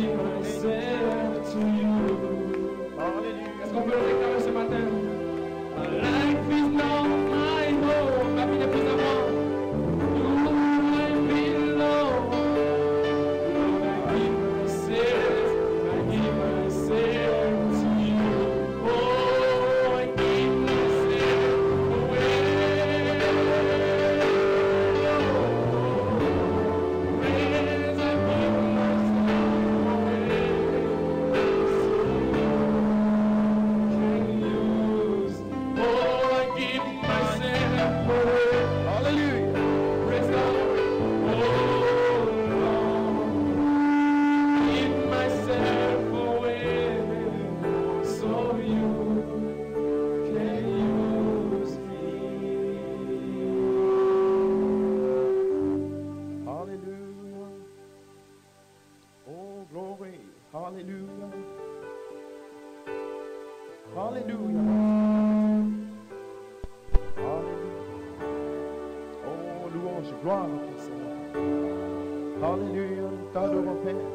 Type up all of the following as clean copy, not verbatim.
give myself to you. Hallelujah. Est-ce qu'on peut le déclarer ce matin? My life is not my home. Ma vie n'est plus à moi. You I belong. Lord, I give myself to you. Oh, I give myself away. Praise, I give myself away. Oh, I give myself away. Hallelujah. Praise God. Oh, Lord, give myself away so you can use me. Hallelujah. Oh, glory. Hallelujah. Hallelujah. Hallelujah. Oh, louange, gloire à ton Seigneur. Hallelujah. Nous t'adorons, Père.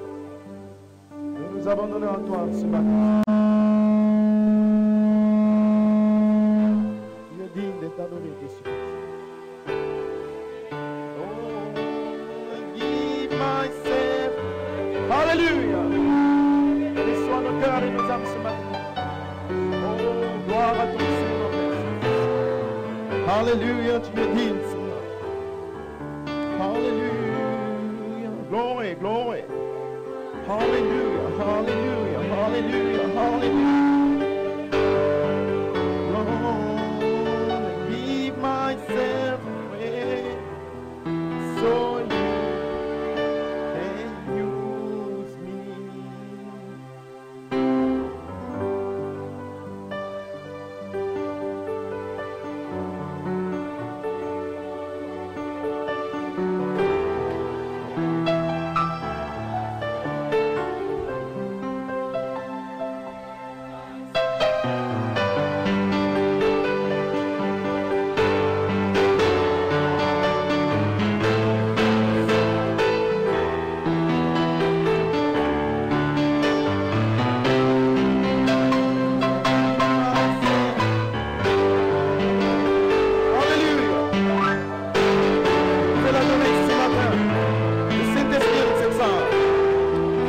Nous nous abandonnons à toi ce matin. Tu es digne d'être adoré, Jésus. Oh, give myself. Hallelujah. Béni soit nos cœurs et nos âmes ce matin. Oh, gloire à ton Seigneur, Père. Hallelujah, tu es digne, Seigneur. Hallelujah. Glory, glory. Hallelujah, hallelujah, hallelujah, hallelujah. Lord, give myself away so you can use me.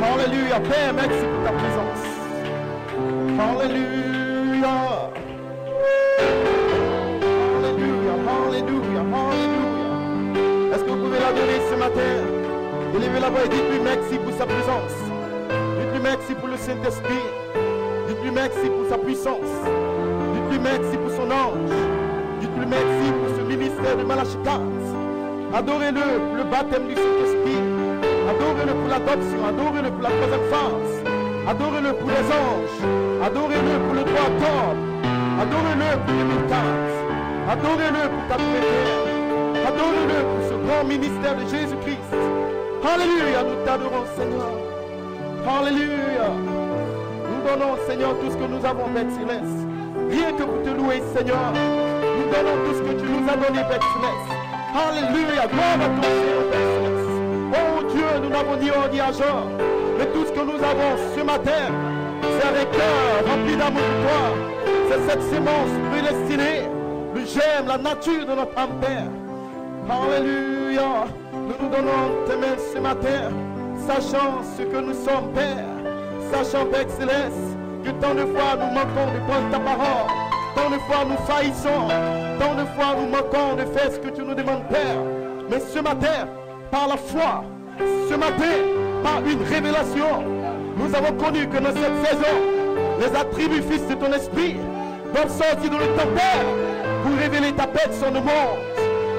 Alléluia, Père, merci pour ta présence. Alléluia. Alléluia, alléluia, alléluia. Est-ce que vous pouvez l'adorer ce matin? Élevez la voix et dites-lui merci pour sa présence. Dites-lui merci pour le Saint-Esprit. Dites-lui merci pour sa puissance. Dites-lui merci pour son ange. Dites-lui merci pour ce ministère de Malachitas. Adorez-le pour le baptême du Saint-Esprit. Adorez-le pour l'adoption. Adorez-le pour la troisième phase. Adorez-le pour les anges. Adorez-le pour le droit d'homme. Adorez-le pour les métates. Adorez-le pour ta prière. Adorez-le pour ce grand ministère de Jésus-Christ. Alléluia, nous t'adorons, Seigneur. Alléluia. Nous donnons, Seigneur, tout ce que nous avons, Père Céleste. Rien que pour te louer, Seigneur. Nous donnons tout ce que tu nous as donné, Père Céleste. Alléluia, gloire à ton Seigneur, Père Céleste. Oh Dieu, nous n'avons ni or ni argent, mais tout ce que nous avons ce matin, c'est avec cœur rempli d'amour pour toi. C'est cette sémence prédestinée, le germe, la nature de notre âme, Père. Alléluia. Nous nous donnons tes mains ce matin, sachant ce que nous sommes, Père. Sachant, Père Céleste, que tant de fois nous manquons de prendre ta parole. Tant de fois nous faillissons. Tant de fois nous manquons de faire ce que tu nous demandes, Père. Mais ce matin, par la foi, ce matin, par une révélation, nous avons connu que dans cette saison, les attributs fils de ton esprit doivent sortir de notre Père pour révéler ta personne au monde.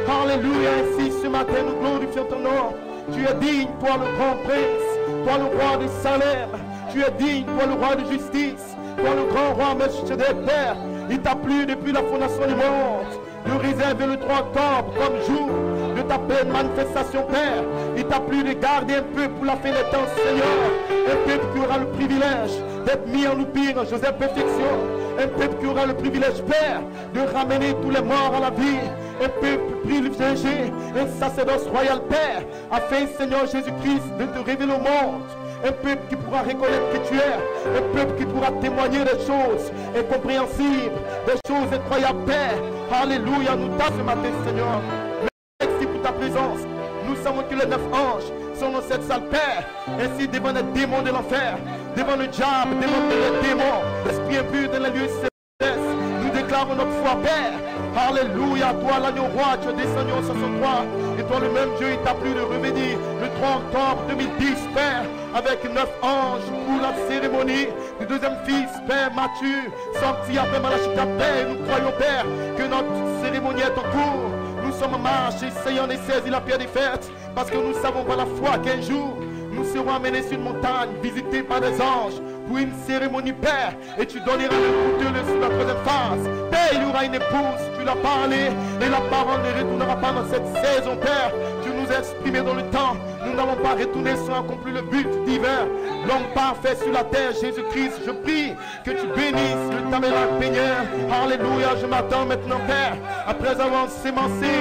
Alléluia, ainsi ce matin nous glorifions ton nom. Tu es digne, toi le grand prince, toi le roi de Salem. Tu es digne, toi le roi de justice, toi le grand roi Melchizedek, Père. Il t'a plu depuis la fondation du monde de réserver le 3 octobre comme jour de ta pleine manifestation, Père. Il t'a plu de garder un peu pour la fin des temps, Seigneur. Un peuple qui aura le privilège d'être mis en oubli en Joseph perfection. Un peuple qui aura le privilège, Père, de ramener tous les morts à la vie. Un peuple privilégié, un sacerdoce royal, Père, afin, Seigneur Jésus-Christ, de te révéler au monde. Un peuple qui pourra reconnaître qui tu es. Un peuple qui pourra témoigner des choses incompréhensibles, des choses incroyables, Père. Alléluia, nous t'avons ce matin, Seigneur. Merci pour ta présence. Nous savons que les 9 anges sont dans cette salle, Père. Ainsi devant les démons de l'enfer, devant le diable, devant les démons, l'esprit impur dans les lieux célestes. Nous déclarons notre foi, Père. Alléluia, toi l'agneau roi, tu es descendu au 63. Et toi le même Dieu, il t'a plu de revenir le 3 octobre 2010, Père, avec 9 anges pour la cérémonie du deuxième fils, Père Matthieu, sorti après Malachita, Père. Et nous croyons, Père, que notre cérémonie est en cours. Nous sommes en marche, essayant de saisir la pierre des fêtes, parce que nous savons par la foi qu'un jour, nous serons amenés sur une montagne, visités par des anges, pour une cérémonie, Père, et tu donneras le couteau sur la troisième phase. Père, il y aura une épouse, tu l'as parlé, et la parole ne retournera pas dans cette saison, Père. Tu nous as exprimé dans le temps, nous n'allons pas retourner sans accomplir le but divin. L'homme parfait sur la terre, Jésus-Christ, je prie que tu bénisses le tabernacle Peigneur. Alléluia, je m'attends maintenant, Père, après avoir sémencé,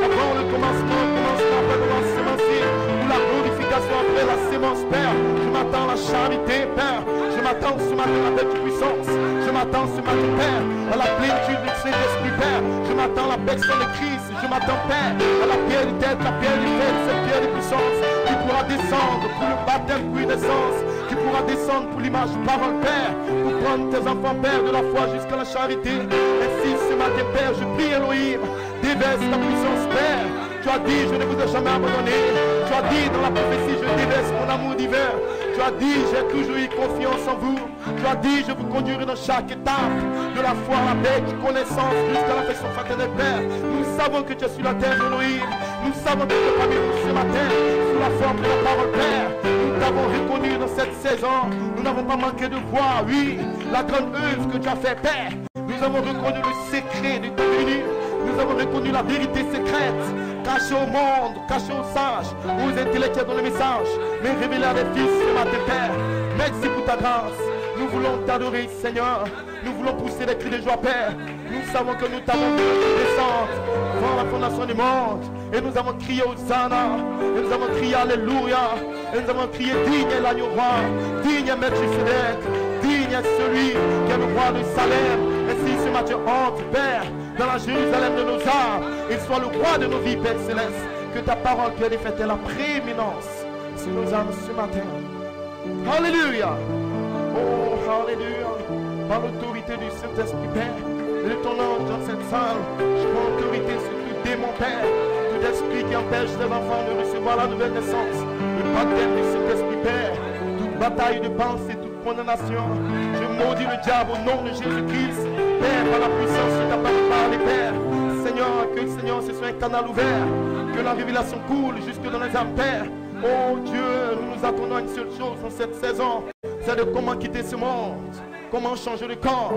avant le commencement, après avoir sémencé, pour la glorification après la sémence, Père. Je m'attends à la charité, Père. Je m'attends ce matin à la belle puissance. Je m'attends ce matin, Père, à la plénitude du Saint-Esprit, Père. Je m'attends à la personne de Christ. Je m'attends, Père, à la pierre de tête, la pierre de tête, cette pierre de puissance qui pourra descendre pour le baptême, puis naissance, qui pourra descendre pour l'image parole, Père, pour prendre tes enfants, Père, de la foi jusqu'à la charité. Ainsi, ce matin, Père, je prie, Elohim, déverse ta puissance, Père. Tu as dit, je ne vous ai jamais abandonné. Tu as dit dans la prophétie, je déverse mon amour divin. Tu as dit, j'ai toujours eu confiance en vous. Tu as dit, je vous conduirai dans chaque étape de la foi à la paix, de connaissance jusqu'à l'affection fraternelle, Père. Nous savons que tu es sur la terre, Elohim. Nous savons que tu es parmi nous ce matin, sous la forme de la parole, Père. Nous t'avons reconnu dans cette saison. Nous n'avons pas manqué de voir, oui, la grande œuvre que tu as fait, Père. Nous avons reconnu le secret de ton venue. Nous avons reconnu la vérité secrète, cachée au monde, cachée aux sages, aux intellectuels dans le message, mais révélée à des fils ce matin, Père. Merci pour ta grâce. Nous voulons t'adorer, Seigneur. Nous voulons pousser des cris de joie, Père. Nous savons que nous t'avons vu descendre avant la fondation du monde. Et nous avons crié Hosanna. Et nous avons crié Alléluia. Et nous avons crié digne est l'agneau roi, digne est Melchisedec, digne est celui qui est le roi de Salem. Ainsi ce matin entre, Père, dans la Jérusalem de nos âmes, et sois le roi de nos vies, Père Céleste. Que ta parole, Père des fêtes, ait la prééminence sur nos âmes ce matin. Alléluia. Oh, alléluia. Par l'autorité du Saint-Esprit, Père, et de ton ange dans cette salle, je prends autorité sur tout démon, Père, tout esprit qui empêche tes enfants de recevoir la nouvelle naissance, le baptême du Saint-Esprit, Père, toute bataille de pensée, toute condamnation. Je maudis le diable au nom de Jésus-Christ, Père, par la puissance de ta parole, Père. Seigneur, que le Seigneur, ce soit un canal ouvert, que la révélation coule jusque dans les âmes, Père. Oh Dieu, nous nous attendons à une seule chose dans cette saison, c'est de comment quitter ce monde, comment changer le corps,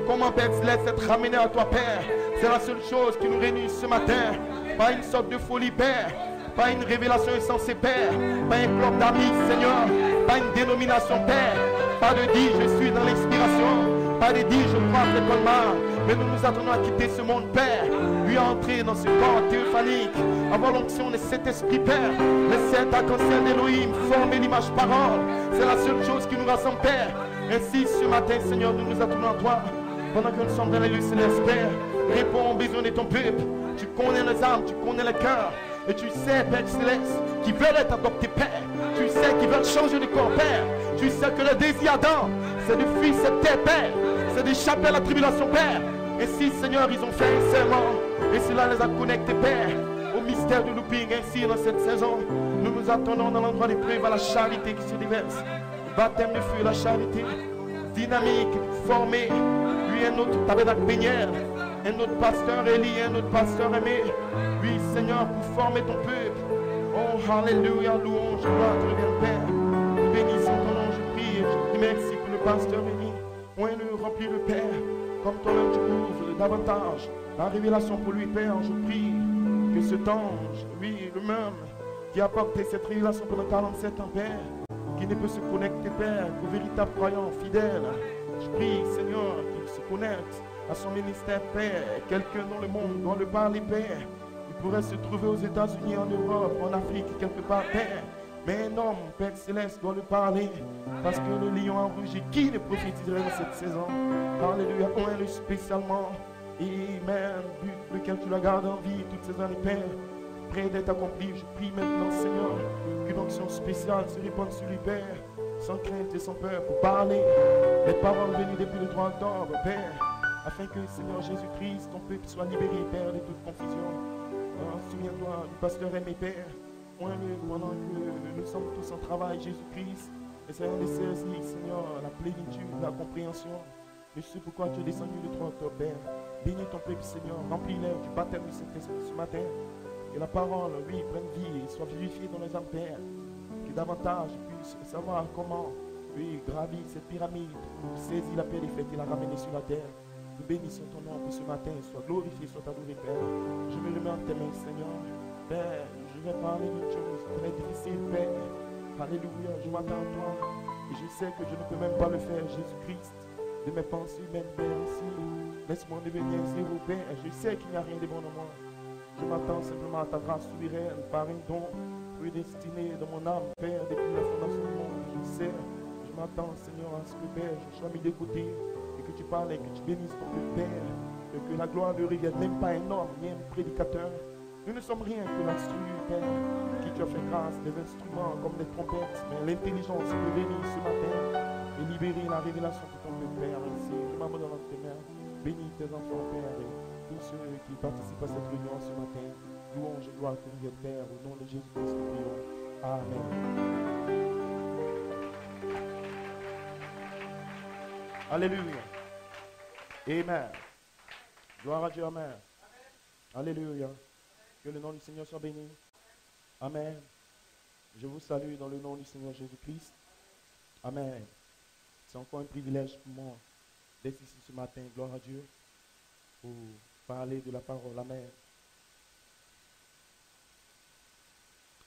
comment, Père Céleste, être ramené à toi, Père. C'est la seule chose qui nous réunit ce matin, pas une sorte de folie, Père, pas une révélation insensée, Père, pas un club d'amis, Seigneur, pas une dénomination, Père, pas de dire je suis dans l'inspiration, pas de dire je crois après ton mal, mais nous nous attendons à quitter ce monde, Père, lui entrer dans ce corps théophanique, avoir l'onction de cet esprit, Père, le cet arc-en-ciel d'Élohim, former l'image parole, c'est la seule chose qui nous rassemble, Père. Ainsi, ce matin, Seigneur, nous nous attendons à toi, pendant que nous sommes dans les lieux célestes, Père, réponds aux besoins de ton peuple, tu connais les âmes, tu connais les cœurs, et tu sais, Père Céleste, qui veulent être adoptés, Père, tu sais qu'ils veulent changer de corps, Père, tu sais que le désir d'Adam, c'est de fuir cette terre, Père, c'est d'échapper à la tribulation, Père. Et si, Seigneur, ils ont fait un serment, et cela les a connectés, Père, au mystère du looping. Ainsi, dans cette saison, nous nous attendons dans l'endroit d'épreuve à la charité qui se déverse. Baptême de feu, la charité, dynamique, formée. Lui, un autre tabernacle Peigneur, un autre pasteur Élie, un autre pasteur aimé. Oui, Seigneur, pour former ton peuple. Oh, alléluia, louange, gloire, te revienne, Père. Nous bénissons ton nom, je prie, je te dis merci pour le pasteur Élie. Point-le, remplis le Père, comme toi-même tu ouvres davantage la révélation pour lui, Père. Je prie que cet ange, lui, le même, qui a apporté cette révélation pendant 47 ans, Père, qui ne peut se connecter, Père, qu'au véritable croyant fidèle. Je prie, Seigneur, qu'il se connecte à son ministère, Père. Quelqu'un dans le monde doit le parler, Père. Il pourrait se trouver aux États-Unis, en Europe, en Afrique, quelque part, Père. Mais un homme, Père Céleste, doit lui parler. Parce que le lion a rugi. Qui ne prophétiserait dans cette saison? Alléluia. Un spécialement. Et même, but lequel tu la gardes en vie toutes ces années, Père, près d'être accompli. Je prie maintenant, Seigneur, qu'une onction spéciale se répande sur lui, Père, sans crainte et sans peur, pour parler les paroles venues depuis le 3 octobre, Père, afin que, Seigneur Jésus-Christ, ton peuple soit libéré, Père, de toute confusion. Oh, souviens-toi du pasteur aimé, Père, pendant que nous sommes tous en travail, Jésus-Christ, et Seigneur, de saisir, Seigneur, la plénitude, la compréhension. Je sais pourquoi tu es descendu le 3 octobre, Père. Bénis ton peuple, Seigneur. Remplis-les du baptême du Saint-Esprit ce matin. Que la parole, oui, prenne vie et soit vivifiée dans les âmes, Père. Que davantage puisse savoir comment, oui, gravir cette pyramide, saisir la paix des fêtes et la ramener sur la terre. Nous bénissons ton nom pour ce matin. Sois glorifié, sois adoré, Père. Je me remets en tes mains, Seigneur. Père, je vais parler d'une chose très difficile, Père. Alléluia, je m'attends à toi. Et je sais que je ne peux même pas le faire, Jésus-Christ. De mes pensées humaines, Père, ici. Laisse-moi devenir zéro, Père. Je sais qu'il n'y a rien de bon en moi. Je m'attends simplement à ta grâce souveraine par un don prédestiné dans mon âme, Père, depuis la fondation du monde. Je sais, je m'attends, Seigneur, à ce que, Père, je sois mis de côté et que tu parles et que tu bénisses ton Père. Et que la gloire ne revienne même pas un homme, ni un prédicateur. Nous ne sommes rien que l'instru, Père, qui tu as fait grâce, des instruments comme des trompettes, mais l'intelligence de venir ce matin et libérer la révélation de ton Père. Ici, je m'abandonne dans tes mains. Bénis tes enfants, Père, et tous ceux qui participent à cette réunion ce matin. Louange et gloire te reviennent, Père, au nom de Jésus-Christ, nous prions. Amen. Alléluia. Amen. Gloire à Dieu, Amen. Alléluia. Que le nom du Seigneur soit béni. Amen. Je vous salue dans le nom du Seigneur Jésus-Christ. Amen. C'est encore un privilège pour moi d'être ici ce matin, gloire à Dieu, pour parler de la parole. Amen.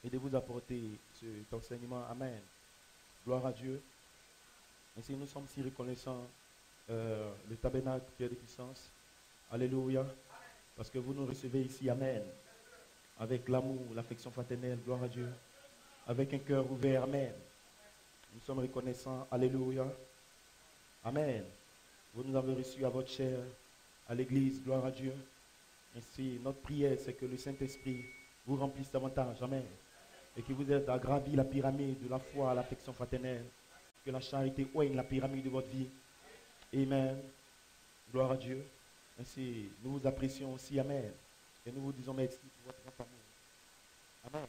Et de vous apporter cet enseignement. Amen. Gloire à Dieu. Ainsi, nous sommes si reconnaissants, le tabernacle Pierre de Puissance. Alléluia. Parce que vous nous recevez ici. Amen. Avec l'amour, l'affection fraternelle. Gloire à Dieu. Avec un cœur ouvert. Amen. Nous sommes reconnaissants. Alléluia. Amen. Vous nous avez reçus à votre chair, à l'église. Gloire à Dieu. Ainsi, notre prière, c'est que le Saint-Esprit vous remplisse davantage. Amen. Et que vous aide à gravir la pyramide de la foi à l'affection fraternelle. Que la charité oigne la pyramide de votre vie. Amen. Gloire à Dieu. Ainsi, nous vous apprécions aussi. Amen. Et nous vous disons merci pour votre grand amour. Amen.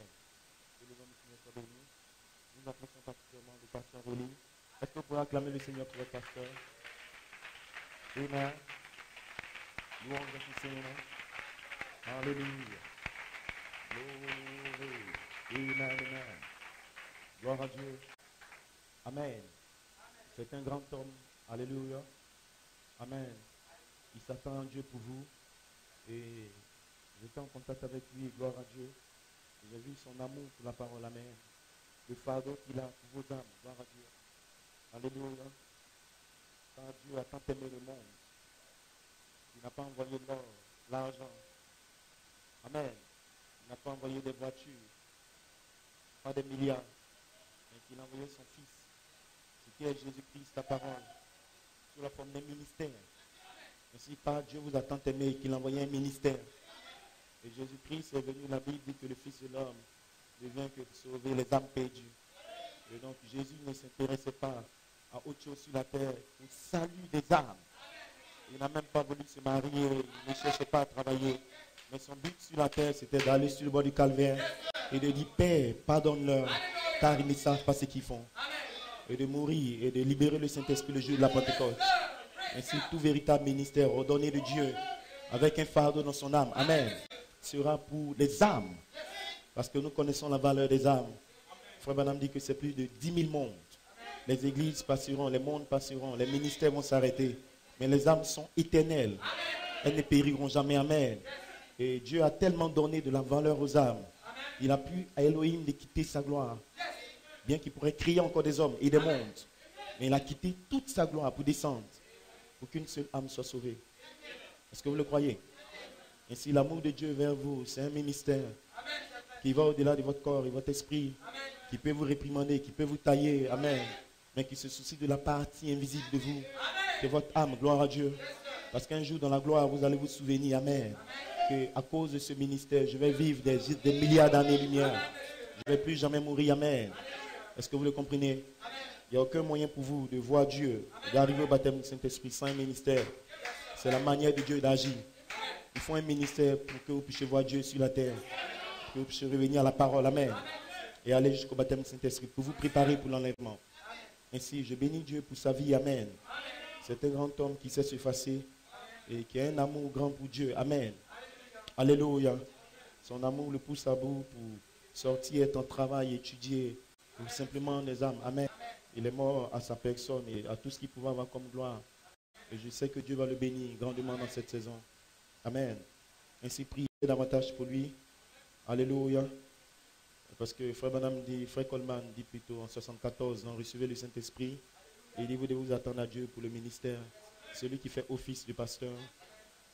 Que le nom du Seigneur soit béni. Nous apprécions particulièrement le pasteur Réli. Est-ce que vous pouvez acclamer le Seigneur pour votre pasteur? Amen. Louange à son Seigneur. Alléluia. Glory. Amen, amen. Gloire à Dieu. Amen. C'est un grand homme. Alléluia. Amen. Il s'attend à Dieu pour vous. Et j'étais en contact avec lui. Gloire à Dieu. J'ai vu son amour pour la parole. Amen. Le fardeau qu'il a pour vos âmes. Gloire à Dieu. Alléluia. Car Dieu a tant aimé le monde. Il n'a pas envoyé l'or, l'argent. Amen. Il n'a pas envoyé des voitures, pas des milliards, mais qu'il a envoyé son Fils, ce qui est Jésus-Christ, la parole, sous la forme d'un ministère. Ainsi, par Dieu vous a tant aimé qu'il a envoyé un ministère. Et Jésus-Christ est venu, la Bible dit que le Fils de l'homme ne vient que de sauver les âmes perdues. Et donc Jésus ne s'intéressait pas à autre chose sur la terre, au salut des âmes. Il n'a même pas voulu se marier, il ne cherchait pas à travailler. Mais son but sur la terre, c'était d'aller sur le bord du calvaire et de dire, Père, pardonne-leur, car ils ne savent pas ce qu'ils font. Et de mourir et de libérer le Saint-Esprit le jour de la Pentecôte. Ainsi, tout véritable ministère ordonné de Dieu, avec un fardeau dans son âme, amen, sera pour les âmes. Parce que nous connaissons la valeur des âmes. Frère Branham dit que c'est plus de 10 000 mondes. Les églises passeront, les mondes passeront, les ministères vont s'arrêter. Mais les âmes sont éternelles. Elles ne périront jamais. Amen. Et Dieu a tellement donné de la valeur aux âmes. Il a pu à Elohim de quitter sa gloire. Bien qu'il pourrait créer encore des hommes et des mondes. Mais il a quitté toute sa gloire pour descendre. Pour qu'une seule âme soit sauvée. Est-ce que vous le croyez? Ainsi, l'amour de Dieu vers vous, c'est un ministère qui va au-delà de votre corps et votre esprit. qui peut vous réprimander, qui peut vous tailler, amen, mais qui se soucie de la partie invisible de vous, de votre âme, gloire à Dieu. Parce qu'un jour dans la gloire, vous allez vous souvenir, amen, qu'à cause de ce ministère, je vais vivre des milliards d'années-lumière. Je ne vais plus jamais mourir, amen. Est-ce que vous le comprenez? Il n'y a aucun moyen pour vous de voir Dieu, d'arriver au baptême du Saint-Esprit sans un ministère. C'est la manière de Dieu d'agir. Il faut un ministère pour que vous puissiez voir Dieu sur la terre, que vous puissiez revenir à la parole, amen, et aller jusqu'au baptême du Saint-Esprit pour vous préparer pour l'enlèvement. Ainsi, je bénis Dieu pour sa vie, amen. C'est un grand homme qui sait s'effacer et qui a un amour grand pour Dieu, amen. Alléluia. Son amour le pousse à bout pour sortir, être en travail, étudier, pour simplement des âmes, amen. Il est mort à sa personne et à tout ce qu'il pouvait avoir comme gloire. Et je sais que Dieu va le bénir grandement dans cette saison. Amen. Ainsi, priez davantage pour lui. Alléluia. Parce que Frère Branham dit, Frère Coleman dit plutôt en 74, non, recevez le Saint-Esprit. Et il dit, vous devez vous attendre à Dieu pour le ministère. Celui qui fait office du pasteur.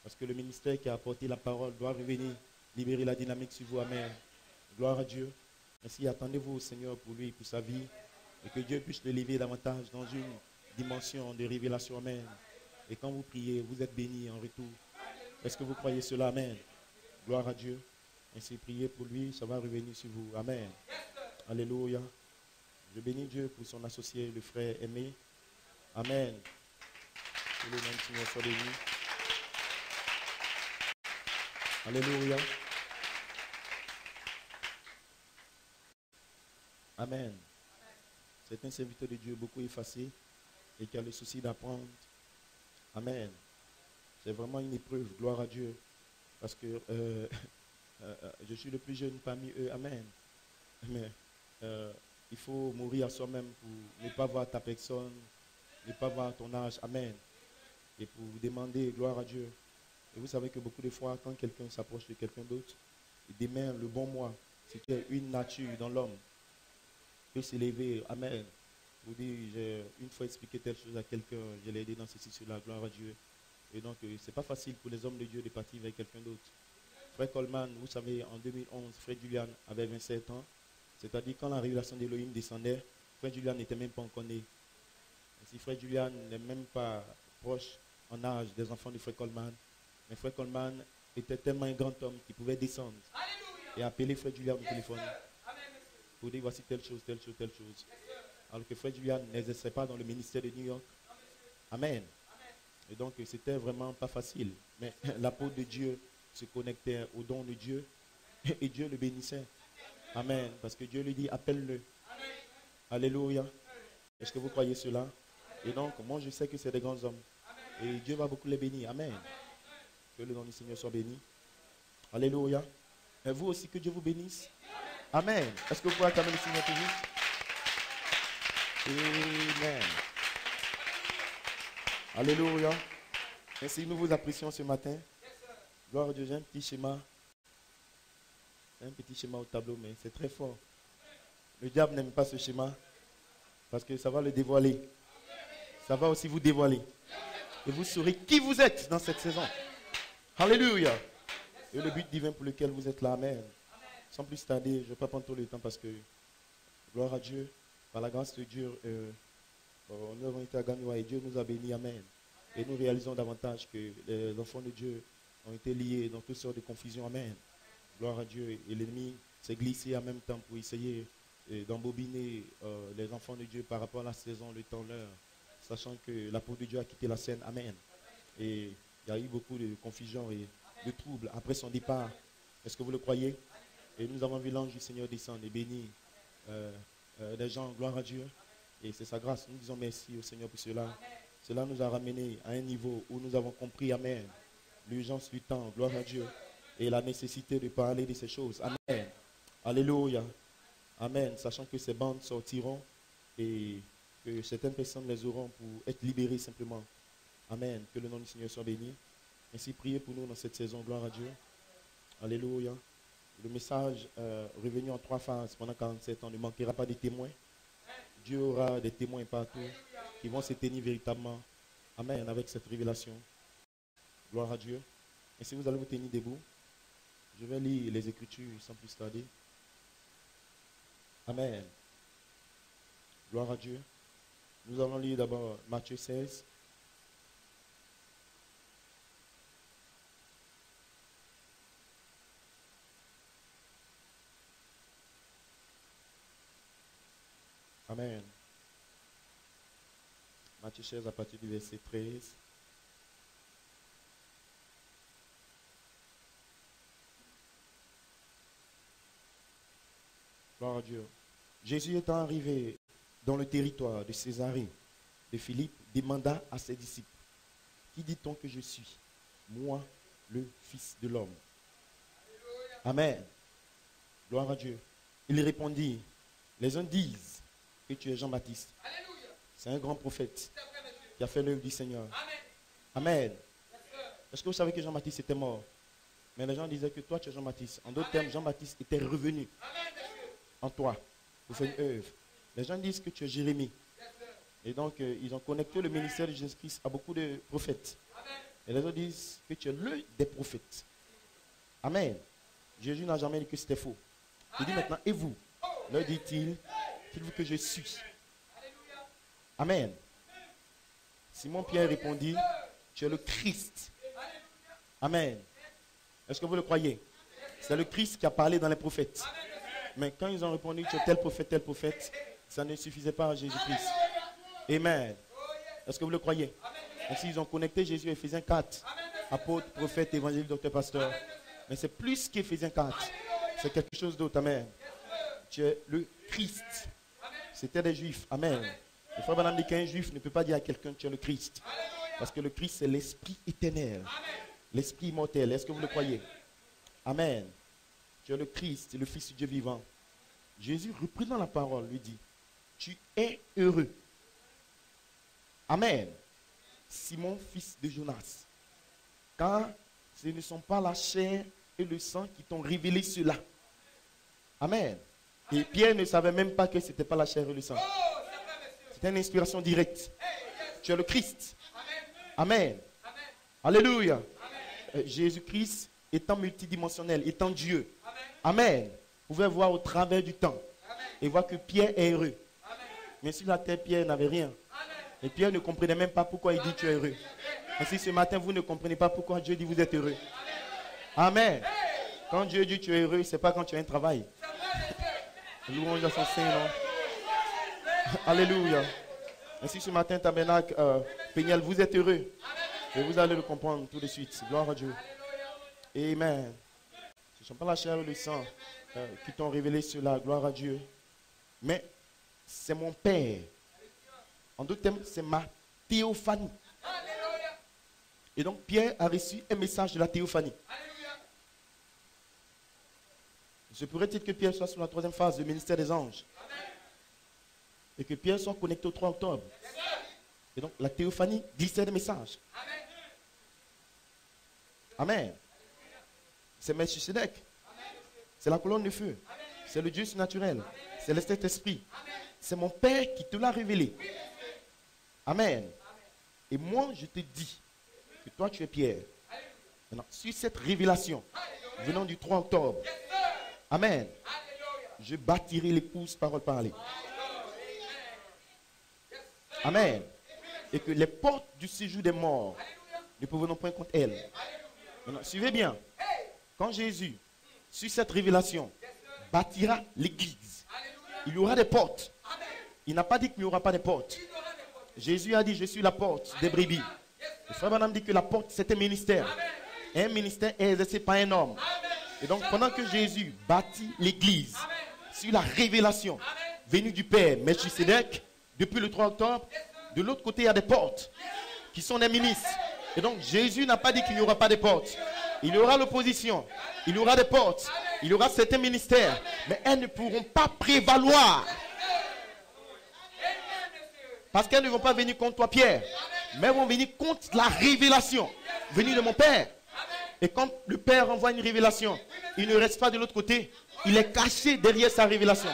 Parce que le ministère qui a apporté la parole doit revenir, libérer la dynamique sur vous. Amen. Gloire à Dieu. Ainsi, attendez-vous au Seigneur pour lui, pour sa vie. Et que Dieu puisse l'élever davantage dans une dimension de révélation. Amen. Et quand vous priez, vous êtes bénis en retour. Est-ce que vous croyez cela? Amen. Gloire à Dieu. Ainsi, priez pour lui, ça va revenir sur vous. Amen. Alléluia. Je bénis Dieu pour son associé, le frère aimé. Amen. Que le nom du Seigneur soit béni. Alléluia. Amen. C'est un serviteur de Dieu beaucoup effacé et qui a le souci d'apprendre. Amen. C'est vraiment une épreuve, gloire à Dieu. Parce que je suis le plus jeune parmi eux. Amen. Mais il faut mourir à soi-même pour ne pas voir ta personne, ne pas voir ton âge. Amen. Et pour demander gloire à Dieu. Et vous savez que beaucoup de fois, quand quelqu'un s'approche de quelqu'un d'autre, il démaine le bon moi. C'est qu'il y a une nature dans l'homme peut s'élever. Amen. Vous dites, j'ai une fois expliqué telle chose à quelqu'un, je l'ai aidé dans ceci, cela, gloire à Dieu. Et donc, c'est pas facile pour les hommes de Dieu de partir avec quelqu'un d'autre. Frère Coleman, vous savez, en 2011, Frère Julian avait 27 ans. C'est-à-dire, quand la révélation d'Élohim descendait, Frère Julian n'était même pas encore né. Si Frère Julian n'est même pas proche en âge des enfants de Frère Coleman, mais Frère Coleman était tellement un grand homme qu'il pouvait descendre et appeler Frère Julian au téléphone pour dire voici telle chose, telle chose, telle chose. Alors que Frère Julian n'exerçait pas dans le ministère de New York. Amen. Et donc, c'était vraiment pas facile. Mais l'apôtre de Dieu se connectait au don de Dieu et Dieu le bénissait. Amen. Parce que Dieu lui dit, appelle-le. Alléluia. Est-ce que vous croyez cela? Et donc, moi, je sais que c'est des grands hommes. Et Dieu va beaucoup les bénir. Amen. Que le nom du Seigneur soit béni. Alléluia. Et vous aussi, que Dieu vous bénisse. Amen. Est-ce que vous pouvez acclamer le Seigneur pour vous? Amen. Alléluia. Ainsi, nous vous apprécions ce matin. Gloire à Dieu. J'ai un petit schéma. Un petit schéma au tableau, mais c'est très fort. Le diable n'aime pas ce schéma parce que ça va le dévoiler. Ça va aussi vous dévoiler. Et vous saurez qui vous êtes dans cette saison. Alléluia. Et le but divin pour lequel vous êtes là. Amen. Sans plus tarder, je ne vais pas prendre tout le temps parce que, gloire à Dieu, par la grâce de Dieu, nous avons été à Gagnoua et Dieu nous a bénis. Amen. Et nous réalisons davantage que les enfants de Dieu ont été liés dans toutes sortes de confusions. Amen. Gloire à Dieu. Et l'ennemi s'est glissé en même temps pour essayer d'embobiner les enfants de Dieu par rapport à la saison, le temps, l'heure, sachant que l'apôtre de Dieu a quitté la scène. Amen. Et il y a eu beaucoup de confusion et de troubles après son départ. Est-ce que vous le croyez? Et nous avons vu l'ange du Seigneur descendre et bénir des gens, gloire à Dieu. Et c'est sa grâce. Nous disons merci au Seigneur pour cela. Cela nous a ramenés à un niveau où nous avons compris, amen, l'urgence du temps, gloire à Dieu, et la nécessité de parler de ces choses. Amen. Alléluia. Amen. Sachant que ces bandes sortiront et que certaines personnes les auront pour être libérées simplement. Amen. Que le nom du Seigneur soit béni. Ainsi, priez pour nous dans cette saison, gloire à Dieu. Alléluia. Le message revenu en 3 phases pendant 47 ans ne manquera pas de témoins. Dieu aura des témoins partout qui vont se tenir véritablement. Amen. Avec cette révélation. Gloire à Dieu. Et si vous allez vous tenir debout, je vais lire les Écritures sans plus tarder. Amen. Gloire à Dieu. Nous allons lire d'abord Matthieu 16. Amen. Matthieu 16 à partir du verset 13. Gloire à Dieu. Jésus étant arrivé dans le territoire de Césarée de Philippe, demanda à ses disciples, qui dit-on que je suis? Moi, le Fils de l'homme. Amen. Gloire à Dieu. Il répondit, les uns disent que tu es Jean-Baptiste. C'est un grand prophète qui a fait l'œuvre du Seigneur. Amen. Est-ce que vous savez que Jean-Baptiste était mort? Mais les gens disaient que toi tu es Jean-Baptiste. En d'autres termes, Jean-Baptiste était revenu en toi pour faire une œuvre. Les gens disent que tu es Jérémie. Et donc, ils ont connecté le ministère de Jésus-Christ à beaucoup de prophètes. Et les autres disent que tu es le des prophètes. Amen. Jésus n'a jamais dit que c'était faux. Il dit maintenant, et vous? Leur dit-il, qu'il veut que je suis. Amen. Simon-Pierre répondit, tu es le Christ. Amen. Est-ce que vous le croyez? C'est le Christ qui a parlé dans les prophètes. Mais quand ils ont répondu, tu es tel prophète, ça ne suffisait pas à Jésus-Christ. Amen. Est-ce que vous le croyez? Ainsi, ils ont connecté Jésus à Éphésiens 4. Apôtre, prophète, évangéliste, docteur, pasteur. Mais c'est plus qu'Éphésiens 4. C'est quelque chose d'autre. Amen. Tu es le Christ. C'était des Juifs. Amen. Le frère Branham dit qu'un Juif ne peut pas dire à quelqu'un tu es le Christ. Parce que le Christ, c'est l'esprit éternel. L'esprit immortel. Est-ce que vous le croyez? Amen. Tu es le Christ, le Fils du Dieu vivant. Jésus, reprenant la parole, lui dit, tu es heureux. Amen. Simon, fils de Jonas. Car ce ne sont pas la chair et le sang qui t'ont révélé cela. Amen. Et Pierre ne savait même pas que ce n'était pas la chair et le sang. C'était une inspiration directe. Tu es le Christ. Amen. Alléluia. Jésus-Christ étant multidimensionnel, étant Dieu. Amen. Vous pouvez voir au travers du temps et voir que Pierre est heureux. Mais sur la terre, Pierre n'avait rien. Et Pierre ne comprenait même pas pourquoi il dit tu es heureux. Et si ce matin, vous ne comprenez pas pourquoi Dieu dit vous êtes heureux. Amen. Quand Dieu dit tu es heureux, ce n'est pas quand tu as un travail. Louange à son Saint-Nom. Alléluia. Ainsi ce matin, Tabernacle, Péniel, vous êtes heureux. Et vous allez le comprendre tout de suite. Gloire à Dieu. Amen. Ce ne sont pas la chair et le sang qui t'ont révélé cela. Gloire à Dieu. Mais c'est mon Père. En d'autres termes, c'est ma théophanie. Et donc Pierre a reçu un message de la théophanie. Je pourrais-il que Pierre soit sur la troisième phase du ministère des anges. Et que Pierre soit connecté au 3 octobre. Et donc la théophanie glissait des messages. Amen. C'est Melchisedec. C'est la colonne de feu. C'est le Dieu surnaturel. C'est le Saint-Esprit. C'est mon Père qui te l'a révélé. Amen. Et moi, je te dis que toi, tu es Pierre. Maintenant, sur cette révélation, venant du 3 octobre, Amen, je bâtirai l'épouse parole parlée. Amen. Et que les portes du séjour des morts ne proviennent point contre elle. Maintenant, suivez bien. Quand Jésus, sur cette révélation, bâtira l'église, il y aura des portes. Il n'a pas dit qu'il n'y aura pas de portes. Jésus a dit, je suis la porte des brebis. Le frère Branham dit que la porte, c'est un ministère. Et un ministère est exercé par un homme. Et donc, pendant que Jésus bâtit l'église sur la révélation venue du Père, Melchisedec, depuis le 3 octobre, de l'autre côté, il y a des portes qui sont des ministres. Et donc, Jésus n'a pas dit qu'il n'y aura pas de portes. Il y aura l'opposition. Il y aura des portes. Il y aura certains ministères. Mais elles ne pourront pas prévaloir. Parce qu'elles ne vont pas venir contre toi, Pierre. Mais elles vont venir contre la révélation venue de mon Père. Et quand le Père envoie une révélation, il ne reste pas de l'autre côté. Il est caché derrière sa révélation.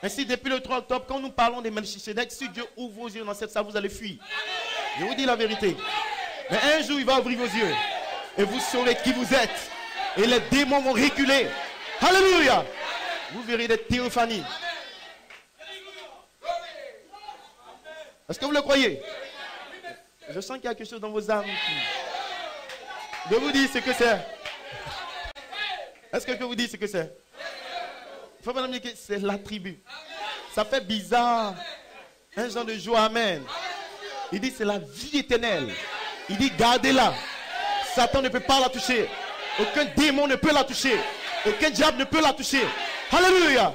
Ainsi, depuis le 3 octobre, quand nous parlons de Melchisedec, si Dieu ouvre vos yeux dans cette salle, vous allez fuir. Je vous dis la vérité. Mais un jour, il va ouvrir vos yeux. Et vous saurez qui vous êtes. Et les démons vont reculer. Alléluia. Vous verrez des théophanies. Est-ce que vous le croyez? Je sens qu'il y a quelque chose dans vos âmes de vous dire ce que c'est. Est-ce que je peux vous dire ce que c'est? Il faut me dire que c'est l'attribut. Ça fait bizarre. Un genre de joie, amen. Il dit c'est la vie éternelle. Il dit gardez-la. Satan ne peut pas la toucher. Aucun démon ne peut la toucher. Aucun diable ne peut la toucher. Alléluia.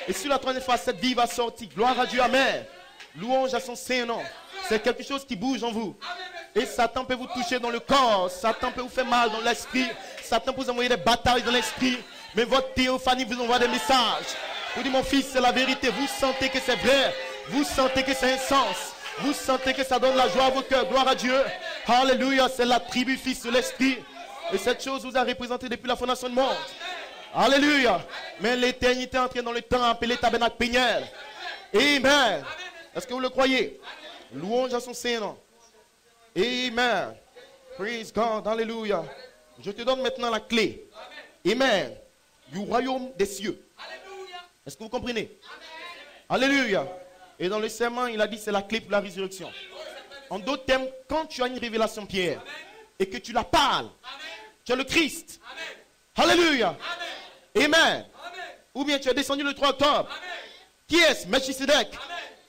Et sur la troisième fois, cette vie va sortir. Gloire à Dieu, amen. Louange à son Saint-Nom. C'est quelque chose qui bouge en vous. Et Satan peut vous toucher dans le corps. Satan peut vous faire mal dans l'esprit. Satan peut vous envoyer des batailles dans l'esprit. Mais votre théophanie vous envoie des messages. Vous dites, mon fils, c'est la vérité. Vous sentez que c'est vrai. Vous sentez que c'est un sens. Vous sentez que ça donne la joie à vos cœurs. Gloire à Dieu. Alléluia. C'est l'attribut fils de l'esprit. Et cette chose vous a représenté depuis la fondation du monde. Alléluia. Mais l'éternité est entrée dans le temps appelé tabernacle péniel. Amen. Est-ce que vous le croyez? Louange à son Saint-Nom. Amen. Praise God. Alléluia. Je te donne maintenant la clé. Amen. Du royaume des cieux. Est-ce que vous comprenez? Alléluia. Et dans le serment, il a dit c'est la clé pour la résurrection. En d'autres termes, quand tu as une révélation, Pierre, et que tu la parles, tu es le Christ. Alléluia. Amen. Ou bien tu es descendu le 3 octobre. Qui est-ce? Melchisedec.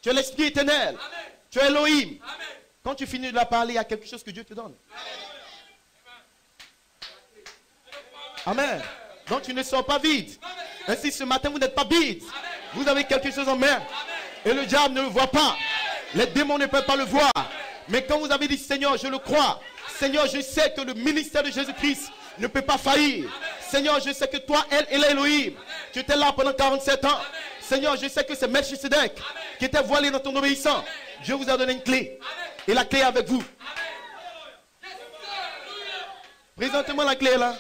Tu es l'Esprit éternel. Tu es Elohim. Quand tu finis de la parler, il y a quelque chose que Dieu te donne. Amen. Donc tu ne sors pas vide. Ainsi ce matin vous n'êtes pas vide. Vous avez quelque chose en main. Et le diable ne le voit pas. Les démons ne peuvent pas le voir. Mais quand vous avez dit Seigneur, je le crois. Seigneur, je sais que le ministère de Jésus-Christ ne peut pas faillir. Seigneur, je sais que toi, elle est Elohim. Tu étais là pendant 47 ans. Seigneur, je sais que c'est Melchisedec qui était voilé dans ton obéissance. Dieu vous a donné une clé. Et la clé est avec vous. Présentez-moi la clé là.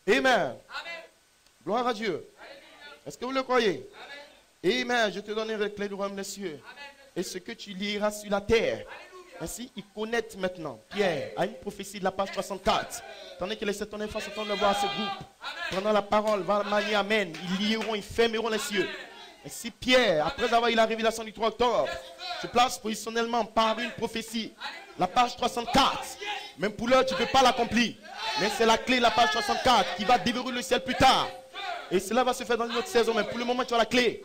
Amen. Gloire à Dieu. Est-ce que vous le croyez? Amen. Je te donnerai la clé du royaume des cieux. Et ce que tu liras sur la terre. Ainsi, ils connaissent maintenant. Pierre a une prophétie de la page 64. Tandis que les 7 enfants sont en train de voir ce groupe. Pendant la parole, va manier amen. Ils lieront, ils fermeront les cieux. Et si Pierre, après avoir eu la révélation du 3 octobre, se place positionnellement par une prophétie, la page 64, même pour l'heure, tu ne peux pas l'accomplir. Mais c'est la clé, la page 64, qui va déverrouiller le ciel plus tard. Et cela va se faire dans une autre saison. Mais pour le moment, tu as la clé.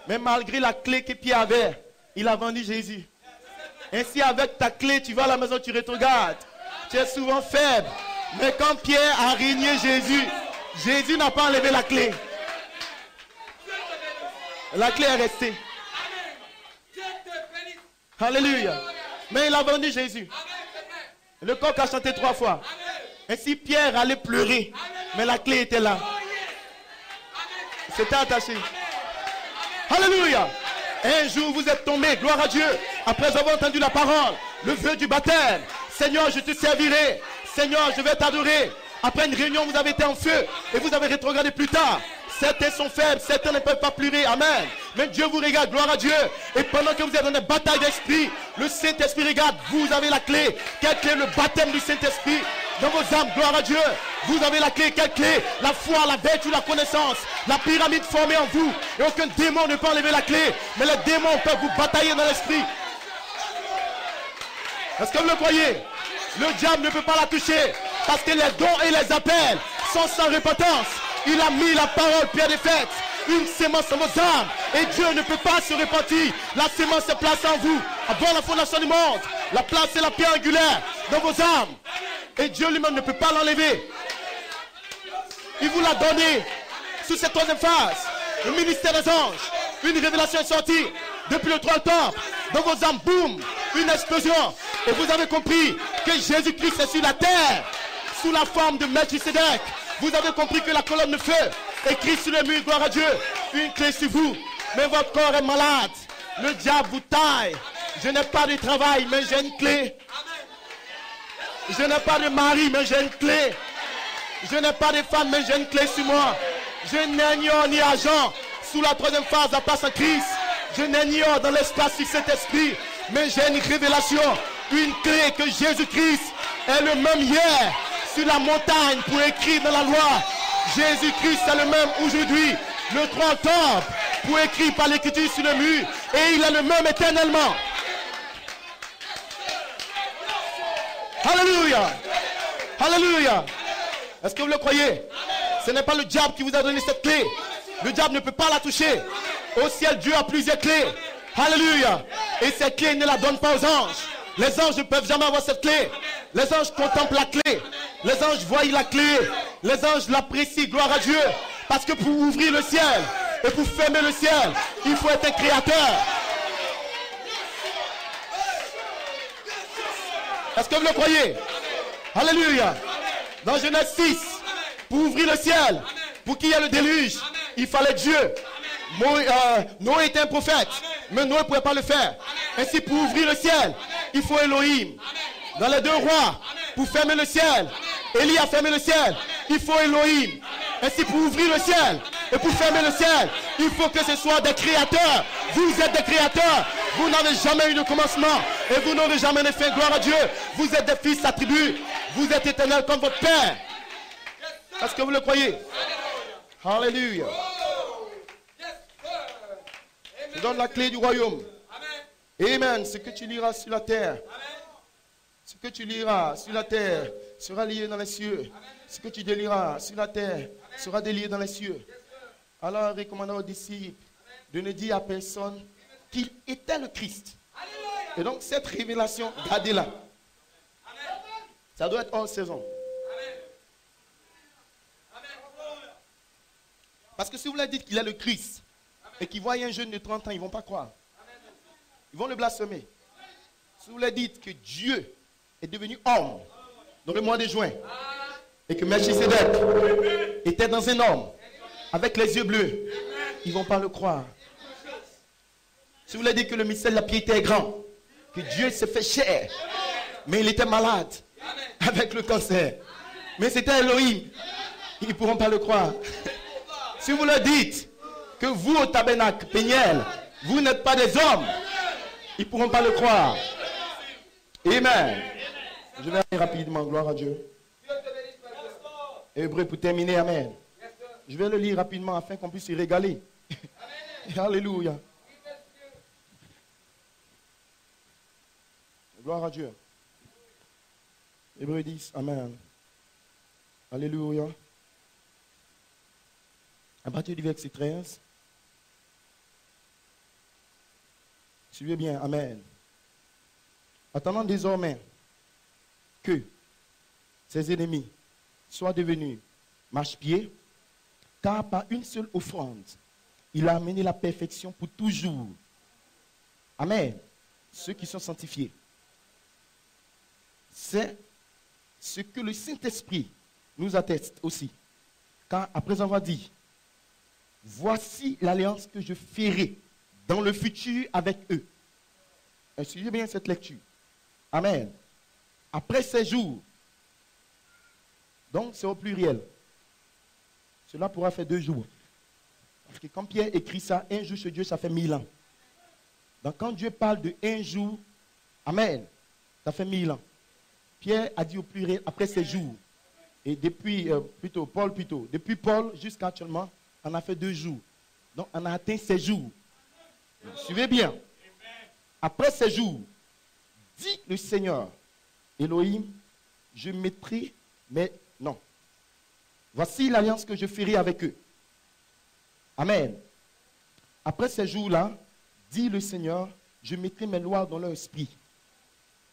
Mais malgré la clé que Pierre avait, il a vendu Jésus. Ainsi, avec ta clé, tu vas à la maison, tu regardes. Tu es souvent faible. Mais quand Pierre a régné Jésus, Jésus n'a pas enlevé la clé. La clé est restée. Alléluia. Mais il a vendu Jésus. Le coq a chanté 3 fois. Ainsi, Pierre allait pleurer. Mais la clé était là. C'était attaché. Alléluia. Un jour, vous êtes tombé, gloire à Dieu, après avoir entendu la parole, le vœu du baptême. Seigneur, je te servirai. Seigneur, je vais t'adorer. Après une réunion, vous avez été en feu et vous avez rétrogradé plus tard. Certains sont faibles, certains ne peuvent pas pleurer. Amen. Mais Dieu vous regarde, gloire à Dieu. Et pendant que vous êtes dans des batailles d'esprit, le Saint-Esprit regarde, vous avez la clé. Quelle clé? Le baptême du Saint-Esprit dans vos âmes, gloire à Dieu. Vous avez la clé, quelle clé? La foi, la vertu, la connaissance. La pyramide formée en vous. Et aucun démon ne peut enlever la clé. Mais les démons peuvent vous batailler dans l'esprit. Est-ce que vous le croyez? Le diable ne peut pas la toucher. Parce que les dons et les appels sont sans repentance. Il a mis la parole, pierre de fête, une sémence dans vos âmes. Et Dieu ne peut pas se repentir. La sémence est placée en vous. Avant la fondation du monde. La place est la pierre angulaire dans vos âmes. Et Dieu lui-même ne peut pas l'enlever. Il vous l'a donné sous cette troisième phase. Le ministère des anges. Une révélation est sortie depuis le 3 octobre. Dans vos âmes, boum, une explosion. Et vous avez compris que Jésus-Christ est sur la terre. Sous la forme de Melchisedec. Vous avez compris que la colonne de feu écrit sur le mur, gloire à Dieu, une clé sur vous. Mais votre corps est malade. Le diable vous taille. Je n'ai pas de travail, mais j'ai une clé. Je n'ai pas de mari, mais j'ai une clé. Je n'ai pas de femme, mais j'ai une clé sur moi. Je n'ai ni or ni argent. Sous la troisième phase, la place en Christ. Je n'ai ni or dans l'espace sur cet esprit. Mais j'ai une révélation. Une clé que Jésus-Christ est le même hier. Sur la montagne pour écrire dans la loi. Jésus-Christ est le même aujourd'hui. Le 3 octobre pour écrire par l'écriture sur le mur. Et il est le même éternellement. Alléluia. Alléluia. Est-ce que vous le croyez? Ce n'est pas le diable qui vous a donné cette clé. Le diable ne peut pas la toucher. Au ciel, Dieu a plusieurs clés. Alléluia. Et cette clé ne la donne pas aux anges. Les anges ne peuvent jamais avoir cette clé. Les anges contemplent la clé. Les anges voient la clé. Les anges l'apprécient. Gloire à Dieu. Parce que pour ouvrir le ciel et pour fermer le ciel, il faut être un créateur. Est-ce que vous le croyez? Alléluia. Dans Genèse 6, pour ouvrir le ciel, pour qu'il y ait le déluge, il fallait Dieu. Noé était un prophète, mais Noé ne pouvait pas le faire. Ainsi, pour ouvrir le ciel, il faut Elohim. Dans les 2 rois, pour fermer le ciel, Élie a fermé le ciel, il faut Elohim. Ainsi, pour ouvrir le ciel et pour fermer le ciel, il faut que ce soit des créateurs. Vous êtes des créateurs. Vous n'avez jamais eu de commencement et vous n'aurez jamais de fin. Gloire à Dieu. Vous êtes des fils attribués. Vous êtes éternels comme votre Père. Est-ce que vous le croyez? Alléluia. Je donne la clé du royaume. Amen. Ce que tu liras sur la terre, ce que tu liras sur la terre sera lié dans les cieux. Ce que tu délieras sur la terre sera délié dans les cieux. Alors, recommandons aux disciples de ne dire à personne qu'il était le Christ. Et donc, cette révélation, gardez-la. Ça doit être hors saison. Parce que si vous leur dites qu'il est le Christ et qu'ils voient un jeune de 30 ans, ils ne vont pas croire. Ils vont le blasphémer. Si vous leur dites que Dieu est devenu homme dans le mois de juin et que Melchisedec était dans un homme avec les yeux bleus, ils ne vont pas le croire. Si vous leur dites que le mystère de la piété est grand, que Dieu s'est fait chair, mais il était malade avec le cancer, mais c'était Elohim, ils ne pourront pas le croire. Si vous leur dites que vous au tabernacle Péniel, vous n'êtes pas des hommes, ils ne pourront pas le croire. Amen. Je vais aller rapidement, gloire à Dieu. Hébreu pour terminer, amen. Je vais le lire rapidement afin qu'on puisse y régaler. Alléluia. Gloire à Dieu. Hébreu 10, amen. Alléluia. À partir du verset 13. Suivez bien, amen. Attendant désormais que ses ennemis soient devenus marchepieds, car par une seule offrande, il a amené la perfection pour toujours. Amen. Ceux qui sont sanctifiés. C'est ce que le Saint-Esprit nous atteste aussi. Car après avoir dit, voici l'alliance que je ferai dans le futur avec eux. Suivez bien cette lecture. Amen. Après ces jours, donc c'est au pluriel. Cela pourra faire 2 jours. Parce que quand Pierre écrit ça, un jour chez Dieu, ça fait 1000 ans. Donc quand Dieu parle de un jour, amen, ça fait 1000 ans. Pierre a dit au pluriel, après ces jours. Et depuis, Paul, depuis Paul jusqu'à actuellement, on a fait 2 jours. Donc on a atteint ces jours. Donc, suivez bien. Après ces jours, dit le Seigneur, Elohim, je mettrai, mais non. Voici l'alliance que je ferai avec eux. Amen. Après ces jours-là, dit le Seigneur, je mettrai mes lois dans leur esprit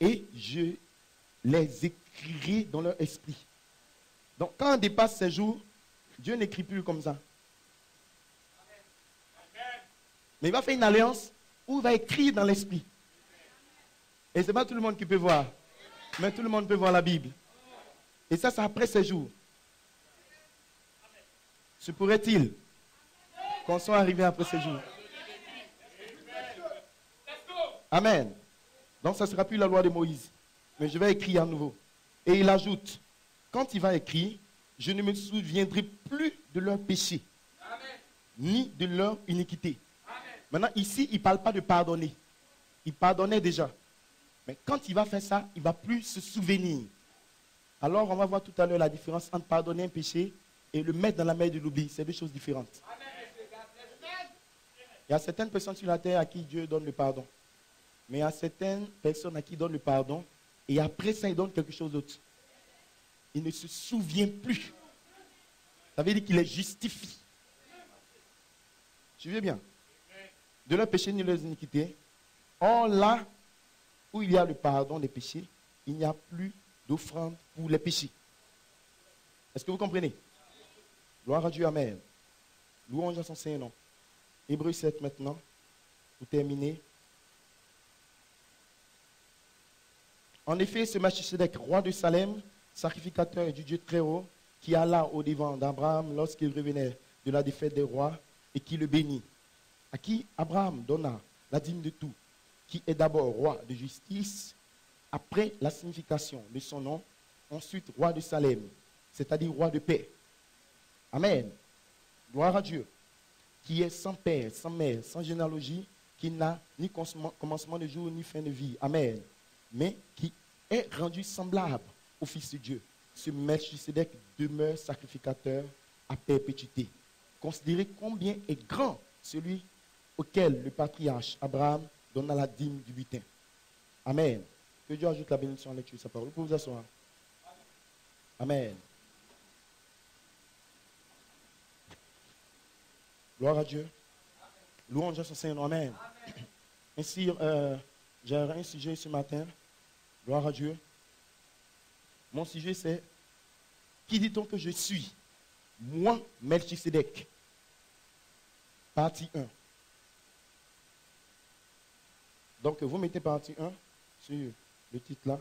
et je les écrirai dans leur esprit. Donc quand on dépasse ces jours, Dieu n'écrit plus comme ça. Mais il va faire une alliance où il va écrire dans l'esprit. Et ce n'est pas tout le monde qui peut voir. Mais tout le monde peut voir la Bible. Et ça, c'est après ces jours. Se pourrait-il qu'on soit arrivé après ces jours? Amen. Donc, ça ne sera plus la loi de Moïse. Mais je vais écrire à nouveau. Et il ajoute, quand il va écrire, je ne me souviendrai plus de leur péché, ni de leur iniquité. Maintenant, ici, il ne parle pas de pardonner. Il pardonnait déjà. Mais quand il va faire ça, il ne va plus se souvenir. Alors, on va voir tout à l'heure la différence entre pardonner un péché et le mettre dans la mer de l'oubli. C'est 2 choses différentes. Il y a certaines personnes sur la terre à qui Dieu donne le pardon. Mais il y a certaines personnes à qui il donne le pardon Et après ça, il donne quelque chose d'autre. Il ne se souvient plus. Ça veut dire qu'il les justifie. Suivez bien. De leur péché ni de leurs iniquités. Or là où il y a le pardon des péchés, il n'y a plus d'offrande pour les péchés. Est-ce que vous comprenez? Gloire à Dieu, amen. Louange à son Saint-Nom. Hébreux 7 maintenant, pour terminer. En effet, ce Melchisédek, roi de Salem, sacrificateur du Dieu très haut, qui alla au-devant d'Abraham lorsqu'il revenait de la défaite des rois et qui le bénit, à qui Abraham donna la dîme de tout, qui est d'abord roi de justice, après la signification de son nom, ensuite roi de Salem, c'est-à-dire roi de paix. Amen. Gloire à Dieu, qui est sans père, sans mère, sans généalogie, qui n'a ni commencement de jour ni fin de vie. Amen. Mais qui est rendu semblable au Fils de Dieu. Ce Melchisédek demeure sacrificateur à perpétuité. Considérez combien est grand celui auquel le patriarche Abraham donna la dîme du butin. Amen. Que Dieu ajoute la bénédiction à la lecture de sa parole. Vous pouvez vous asseoir. Amen. Gloire à Dieu. Louange à son Seigneur. Amen. Ainsi, j'ai un sujet ce matin. Gloire à Dieu. Mon sujet c'est: qui dit-on que je suis? Moi, Melchisédek. Partie 1. Donc, vous mettez partie 1 sur le titre là,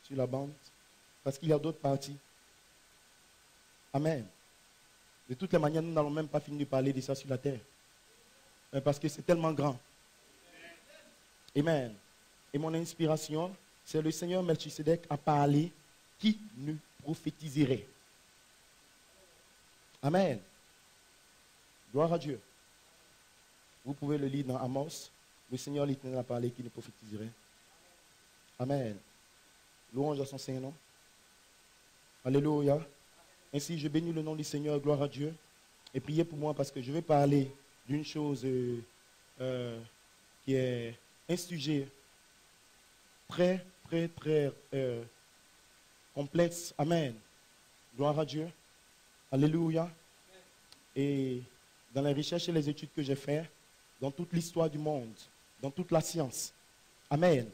sur la bande, parce qu'il y a d'autres parties. Amen. De toutes les manières, nous n'allons même pas finir de parler de ça sur la terre. Parce que c'est tellement grand. Amen. Et mon inspiration, c'est le Seigneur Melchisédek a parlé qui nous prophétiserait. Amen. Gloire à Dieu. Vous pouvez le lire dans Amos. Le Seigneur l'Éternel a parlé qui nous prophétiserait. Amen. Louange à son Saint-Nom. Alléluia. Ainsi, je bénis le nom du Seigneur. Gloire à Dieu. Et priez pour moi parce que je vais parler d'une chose qui est un sujet très complexe. Amen. Gloire à Dieu. Alléluia. Et dans les recherches et les études que j'ai faites, dans toute l'histoire du monde, dans toute la science, amen,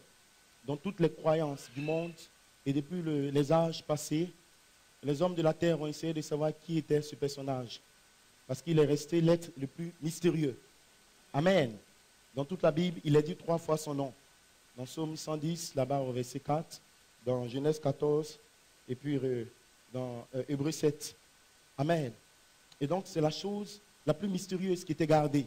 dans toutes les croyances du monde et depuis les âges passés, les hommes de la terre ont essayé de savoir qui était ce personnage. Parce qu'il est resté l'être le plus mystérieux. Amen. Dans toute la Bible, il est dit 3 fois son nom. Dans Psaume 110, là-bas au verset 4, dans Genèse 14, et puis dans Hébreux 7. Amen. Et donc, c'est la chose la plus mystérieuse qui était gardée.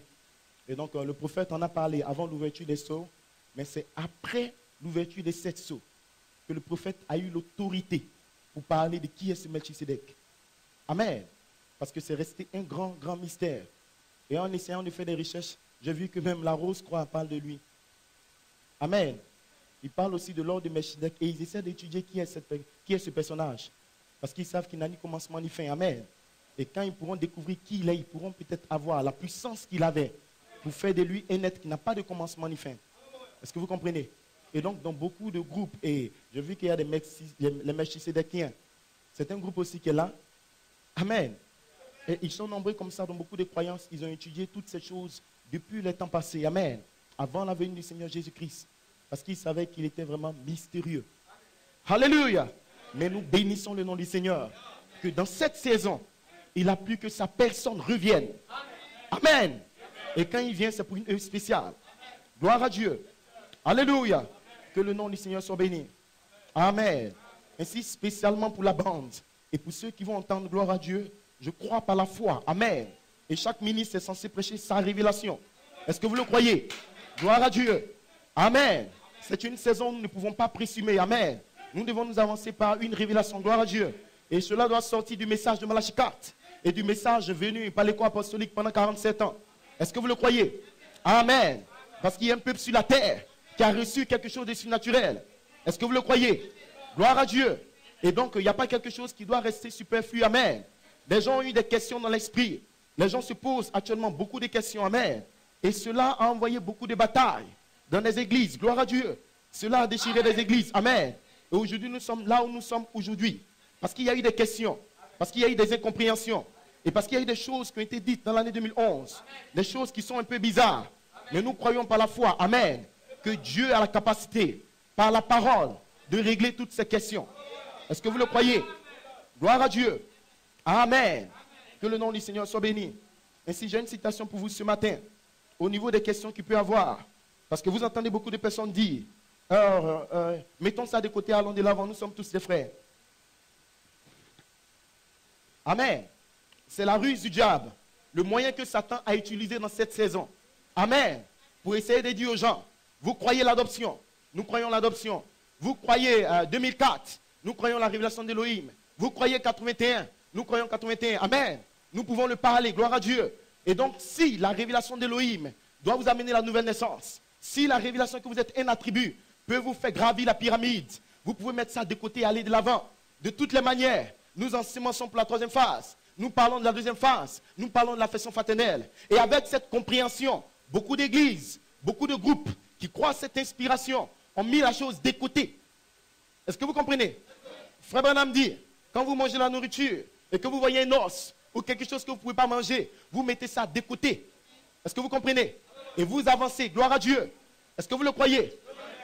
Et donc, le prophète en a parlé avant l'ouverture des sceaux, mais c'est après l'ouverture des 7 sceaux que le prophète a eu l'autorité pour parler de qui est ce Melchisédek. Amen. Parce que c'est resté un grand mystère. Et en essayant de faire des recherches, j'ai vu que même la Rose-Croix parle de lui. Amen. Il parle aussi de l'ordre de Melchisédek et ils essaient d'étudier qui est ce personnage. Parce qu'ils savent qu'il n'a ni commencement ni fin. Amen. Et quand ils pourront découvrir qui il est, ils pourront peut-être avoir la puissance qu'il avait pour faire de lui un être qui n'a pas de commencement ni fin. Est-ce que vous comprenez? Et donc, dans beaucoup de groupes, et j'ai vu qu'il y a les Melchisédekiens, c'est un groupe aussi qui est là. Amen. Et ils sont nombreux comme ça dans beaucoup de croyances. Ils ont étudié toutes ces choses depuis les temps passés. Amen. Avant la venue du Seigneur Jésus-Christ. Parce qu'ils savaient qu'il était vraiment mystérieux. Alléluia. Mais nous bénissons le nom du Seigneur. Que dans cette saison, il a plu que sa personne revienne. Amen. Et quand il vient, c'est pour une œuvre spéciale. Gloire à Dieu. Alléluia. Que le nom du Seigneur soit béni. Amen. Ainsi, spécialement pour la bande et pour ceux qui vont entendre gloire à Dieu, je crois par la foi. Amen. Et chaque ministre est censé prêcher sa révélation. Est-ce que vous le croyez? Gloire à Dieu. Amen. C'est une saison où nous ne pouvons pas présumer. Amen. Nous devons nous avancer par une révélation. Gloire à Dieu. Et cela doit sortir du message de Malachie 4 et du message venu par l'école apostolique pendant 47 ans. Est-ce que vous le croyez? Amen. Parce qu'il y a un peuple sur la terre qui a reçu quelque chose de surnaturel. Est-ce que vous le croyez? Gloire à Dieu. Et donc, il n'y a pas quelque chose qui doit rester superflu. Amen. Les gens ont eu des questions dans l'esprit. Les gens se posent actuellement beaucoup de questions. Amen. Et cela a envoyé beaucoup de batailles dans les églises. Gloire à Dieu. Cela a déchiré les églises. Amen. Et aujourd'hui, nous sommes là où nous sommes aujourd'hui. Parce qu'il y a eu des questions, parce qu'il y a eu des incompréhensions, et parce qu'il y a eu des choses qui ont été dites dans l'année 2011, des choses qui sont un peu bizarres. Mais nous croyons par la foi, amen, que Dieu a la capacité, par la parole, de régler toutes ces questions. Est-ce que vous le croyez? Gloire à Dieu. Amen. Que le nom du Seigneur soit béni. Ainsi, j'ai une citation pour vous ce matin, au niveau des questions qu'il peut y avoir. Parce que vous entendez beaucoup de personnes dire, mettons ça de côté, allons de l'avant, nous sommes tous des frères. Amen. C'est la ruse du diable, le moyen que Satan a utilisé dans cette saison. Amen. Pour essayer de dire aux gens, vous croyez l'adoption, nous croyons l'adoption. Vous croyez 2004, nous croyons la révélation d'Élohim. Vous croyez 81, nous croyons 81. Amen. Nous pouvons le parler, gloire à Dieu. Et donc, si la révélation d'Élohim doit vous amener la nouvelle naissance, si la révélation que vous êtes un attribut peut vous faire gravir la pyramide, vous pouvez mettre ça de côté et aller de l'avant. De toutes les manières, nous ensemençons pour la troisième phase. Nous parlons de la deuxième phase. Nous parlons de l'affection fraternelle. Et avec cette compréhension, beaucoup d'églises, beaucoup de groupes qui croient à cette inspiration ont mis la chose de côté. Est-ce que vous comprenez? Frère Branham dit, quand vous mangez la nourriture et que vous voyez un os ou quelque chose que vous ne pouvez pas manger, vous mettez ça de côté. Est-ce que vous comprenez? Et vous avancez, gloire à Dieu. Est-ce que vous le croyez?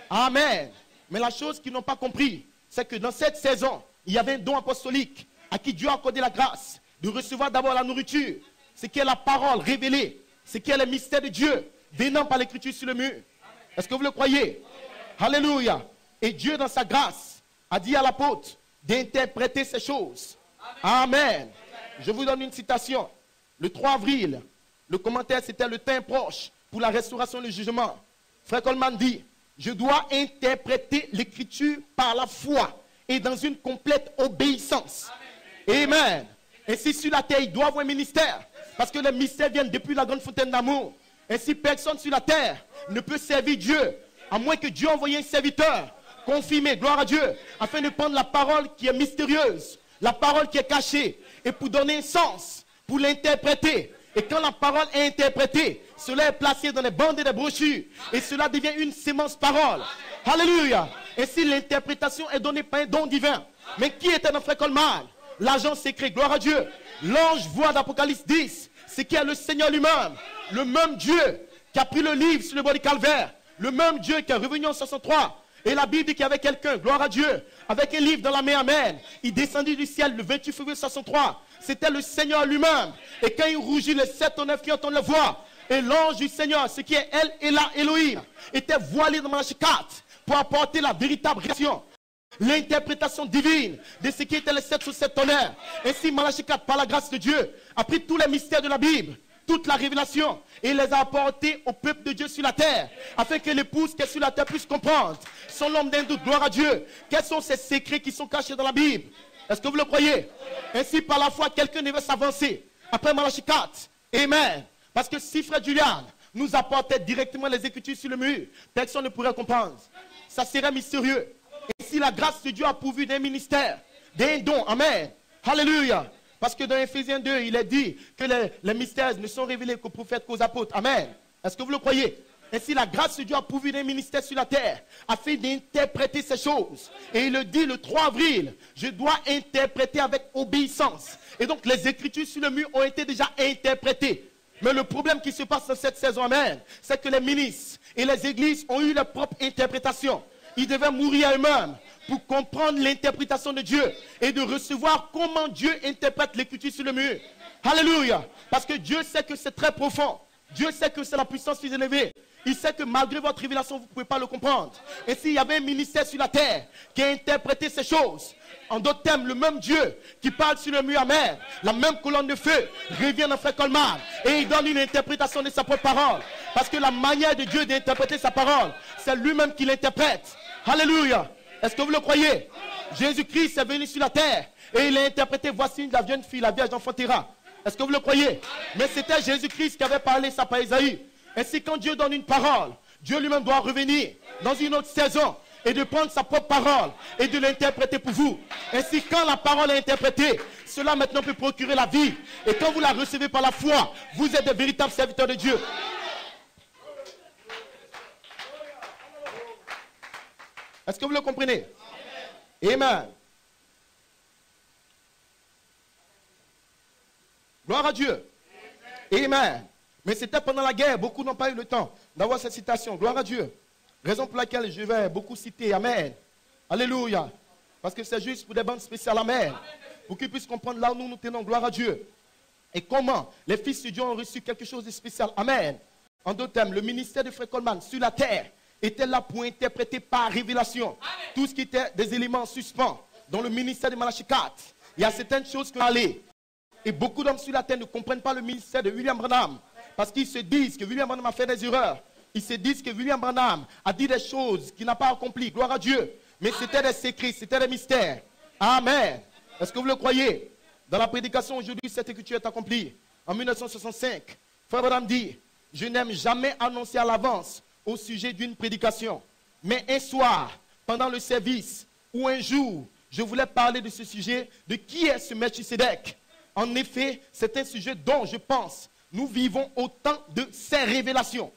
Amen. Mais la chose qu'ils n'ont pas compris, c'est que dans cette saison, il y avait un don apostolique à qui Dieu a accordé la grâce de recevoir d'abord la nourriture, ce qui est la parole révélée, ce qui est le mystère de Dieu, venant par l'écriture sur le mur. Est-ce que vous le croyez? Alléluia. Et Dieu, dans sa grâce, a dit à l'apôtre d'interpréter ces choses. Amen. Je vous donne une citation. Le 3 avril, le commentaire, c'était le temps proche pour la restauration et le jugement. Frère Coleman dit, je dois interpréter l'écriture par la foi et dans une complète obéissance. Amen. Ainsi sur la terre, il doit avoir un ministère. Parce que les mystères viennent depuis la grande fontaine d'amour. Ainsi, personne sur la terre ne peut servir Dieu, à moins que Dieu envoie un serviteur confirmé, gloire à Dieu, afin de prendre la parole qui est mystérieuse, la parole qui est cachée, et pour donner un sens, pour l'interpréter. Et quand la parole est interprétée, cela est placé dans les bandes et les brochures, et cela devient une sémence parole. Alléluia. Ainsi, l'interprétation est donnée par un don divin. Mais qui était dans Frère Coleman? L'agent secret, gloire à Dieu. L'ange voit d'Apocalypse 10, c'est qui est le Seigneur lui-même, le même Dieu qui a pris le livre sur le bord du calvaire, le même Dieu qui est revenu en 63. Et la Bible dit qu'il y avait quelqu'un, gloire à Dieu, avec un livre dans la main, amen. Il descendit du ciel le 28 février 63. C'était le Seigneur lui-même. Et quand il rougit, les 7 tonnerres qui entendent la voix. Et l'ange du Seigneur, ce qui est elle et là, Elohim, était voilé dans Malachie 4 pour apporter la véritable réaction. L'interprétation divine de ce qui était les 7 sur 7 tonnerres. Ainsi, Malachie 4, par la grâce de Dieu, a pris tous les mystères de la Bible, toute la révélation, et il les a apportés au peuple de Dieu sur la terre, afin que l'épouse qui est sur la terre puisse comprendre, sans l'homme d'un doute, gloire à Dieu, quels sont ces secrets qui sont cachés dans la Bible. Est-ce que vous le croyez? Ainsi, par la foi, quelqu'un devait s'avancer. Après Malachie 4, amen. Parce que si Frère Julian nous apportait directement les Écritures sur le mur, personne ne pourrait comprendre. Ça serait mystérieux. Et si la grâce de Dieu a pourvu d'un ministère, d'un don, amen, alléluia. Parce que dans Ephésiens 2, il est dit que les mystères ne sont révélés qu'aux prophètes, qu'aux apôtres, amen. Est-ce que vous le croyez? Et si la grâce de Dieu a pourvu d'un ministère sur la terre, afin d'interpréter ces choses. Et il le dit le 3 avril, je dois interpréter avec obéissance. Et donc les Écritures sur le mur ont été déjà interprétées. Mais le problème qui se passe dans cette saison, amen, c'est que les ministres et les églises ont eu leur propre interprétation. Ils devaient mourir à eux-mêmes pour comprendre l'interprétation de Dieu et de recevoir comment Dieu interprète l'écriture sur le mur. Alléluia. Parce que Dieu sait que c'est très profond. Dieu sait que c'est la puissance plus élevée. Il sait que malgré votre révélation, vous ne pouvez pas le comprendre. Et s'il y avait un ministère sur la terre qui a interprété ces choses, en d'autres termes, le même Dieu qui parle sur le mur amer, la même colonne de feu, revient dans Frère Coleman et il donne une interprétation de sa propre parole. Parce que la manière de Dieu d'interpréter sa parole, c'est lui-même qui l'interprète. Alléluia. Est-ce que vous le croyez? Jésus-Christ est venu sur la terre et il a interprété, voici la jeune fille, la Vierge enfantera. Est-ce que vous le croyez? Mais c'était Jésus-Christ qui avait parlé ça par Isaïe. Ainsi, quand Dieu donne une parole, Dieu lui-même doit revenir dans une autre saison et de prendre sa propre parole et de l'interpréter pour vous. Ainsi, quand la parole est interprétée, cela maintenant peut procurer la vie. Et quand vous la recevez par la foi, vous êtes des véritables serviteurs de Dieu. Est-ce que vous le comprenez? Amen. Gloire à Dieu. Amen. Mais c'était pendant la guerre. Beaucoup n'ont pas eu le temps d'avoir cette citation. Gloire à Dieu. Raison pour laquelle je vais beaucoup citer. Amen. Alléluia. Parce que c'est juste pour des bandes spéciales. Amen. Pour qu'ils puissent comprendre là où nous nous tenons. Gloire à Dieu. Et comment les fils de Dieu ont reçu quelque chose de spécial. Amen. En d'autres termes, le ministère de Frère Coleman sur la terre était là pour interpréter par révélation tout ce qui était des éléments suspens dans le ministère de Malachi 4. Il y a certaines choses que aller. Et beaucoup d'hommes sur la terre ne comprennent pas le ministère de William Branham. Parce qu'ils se disent que William Branham a fait des erreurs. Ils se disent que William Branham a dit des choses qu'il n'a pas accomplies. Gloire à Dieu. Mais c'était des secrets, c'était des mystères. Amen. Est-ce que vous le croyez? Dans la prédication aujourd'hui, cette écriture est accomplie. En 1965, Frère Branham dit: je n'aime jamais annoncer à l'avance au sujet d'une prédication. Mais un soir, pendant le service, ou un jour, je voulais parler de ce sujet, de qui est ce Melchisedec. En effet, c'est un sujet dont je pense nous vivons au temps de ces révélations.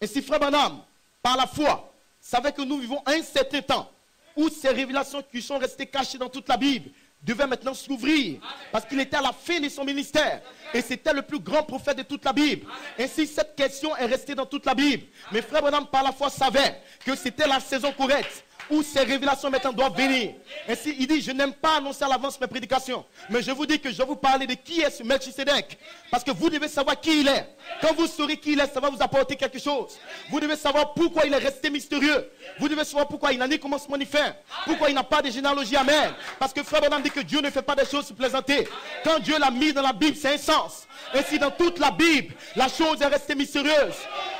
Et si Frère Branham, par la foi, savait que nous vivons un certain temps où ces révélations qui sont restées cachées dans toute la Bible devaient maintenant s'ouvrir, parce qu'il était à la fin de son ministère et c'était le plus grand prophète de toute la Bible. Ainsi, cette question est restée dans toute la Bible. Mais Frère Branham, par la foi, savait que c'était la saison correcte où ces révélations maintenant doivent venir. Ainsi, il dit: je n'aime pas annoncer à l'avance mes prédications, mais je vous dis que je vais vous parler de qui est ce Melchisedec, parce que vous devez savoir qui il est. Quand vous saurez qui il est, ça va vous apporter quelque chose. Vous devez savoir pourquoi il est resté mystérieux. Vous devez savoir pourquoi il n'a ni commencement ni fin, pourquoi il n'a pas de généalogie. Amen. Parce que Frère Branham dit que Dieu ne fait pas des choses pour plaisanter. Quand Dieu l'a mis dans la Bible, c'est un sens. Ainsi, dans toute la Bible, la chose est restée mystérieuse.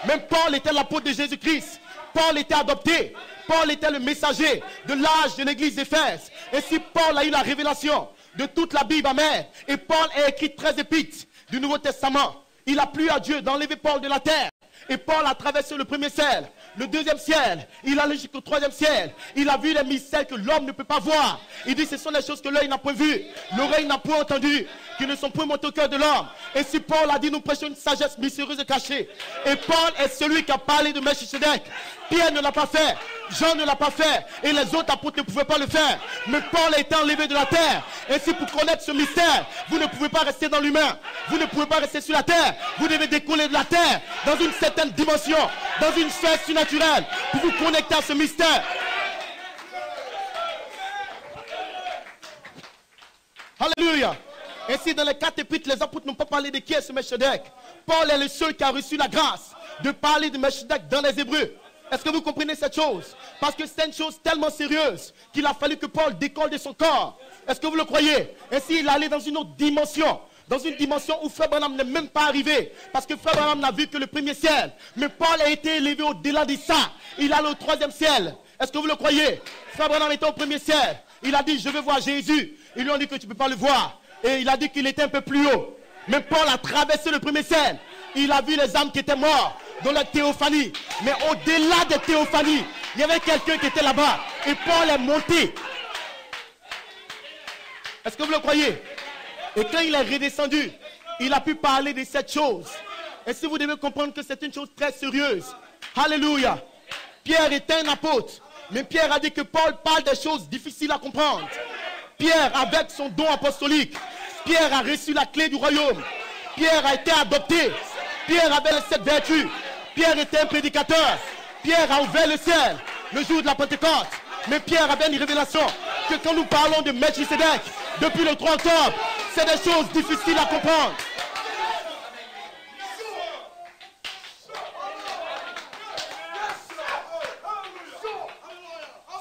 Même Paul était l'apôtre de Jésus-Christ. Paul était adopté. Paul était le messager de l'âge de l'église d'Éphèse. Et si Paul a eu la révélation de toute la Bible, amen, et Paul a écrit 13 épîtres du Nouveau Testament, il a plu à Dieu d'enlever Paul de la terre. Et Paul a traversé le premier ciel, le deuxième ciel, il allait jusqu'au troisième ciel. Il a vu les mystères que l'homme ne peut pas voir. Il dit: ce sont les choses que l'œil n'a point vues, l'oreille n'a point entendu, qui ne sont point montées au cœur de l'homme. Et si Paul a dit: nous prêchons une sagesse mystérieuse et cachée. Et Paul est celui qui a parlé de Melchisedec. Pierre ne l'a pas fait, Jean ne l'a pas fait, et les autres apôtres ne pouvaient pas le faire. Mais Paul a été enlevé de la terre. Ainsi, pour connaître ce mystère, vous ne pouvez pas rester dans l'humain. Vous ne pouvez pas rester sur la terre. Vous devez décoller de la terre dans une certaine dimension, dans une sphère surnaturelle, pour vous connecter à ce mystère. Alléluia. Ainsi, dans les 4 épîtres, les apôtres n'ont pas parlé de qui est ce Melchisedec. Paul est le seul qui a reçu la grâce de parler de Melchisedec dans les Hébreux. Est-ce que vous comprenez cette chose? Parce que c'est une chose tellement sérieuse qu'il a fallu que Paul décolle de son corps. Est-ce que vous le croyez? Ainsi, il allait dans une autre dimension. Dans une dimension où Frère Branham n'est même pas arrivé. Parce que Frère Branham n'a vu que le premier ciel. Mais Paul a été élevé au-delà de ça. Il allait au troisième ciel. Est-ce que vous le croyez? Frère Branham était au premier ciel. Il a dit: je veux voir Jésus. Ils lui ont dit que tu ne peux pas le voir. Et il a dit qu'il était un peu plus haut. Mais Paul a traversé le premier ciel. Il a vu les âmes qui étaient mortes dans la théophanie. Mais au-delà des théophanies, il y avait quelqu'un qui était là-bas. Et Paul est monté. Est-ce que vous le croyez? Et quand il est redescendu, il a pu parler de cette chose. Et si vous devez comprendre que c'est une chose très sérieuse. Alléluia. Pierre était un apôtre. Mais Pierre a dit que Paul parle des choses difficiles à comprendre. Pierre, avec son don apostolique, Pierre a reçu la clé du royaume. Pierre a été adopté. Pierre avait cette vertu. Pierre était un prédicateur. Pierre a ouvert le ciel le jour de la Pentecôte. Mais Pierre avait une révélation que quand nous parlons de Melchisedec, depuis le 3 octobre, c'est des choses difficiles à comprendre.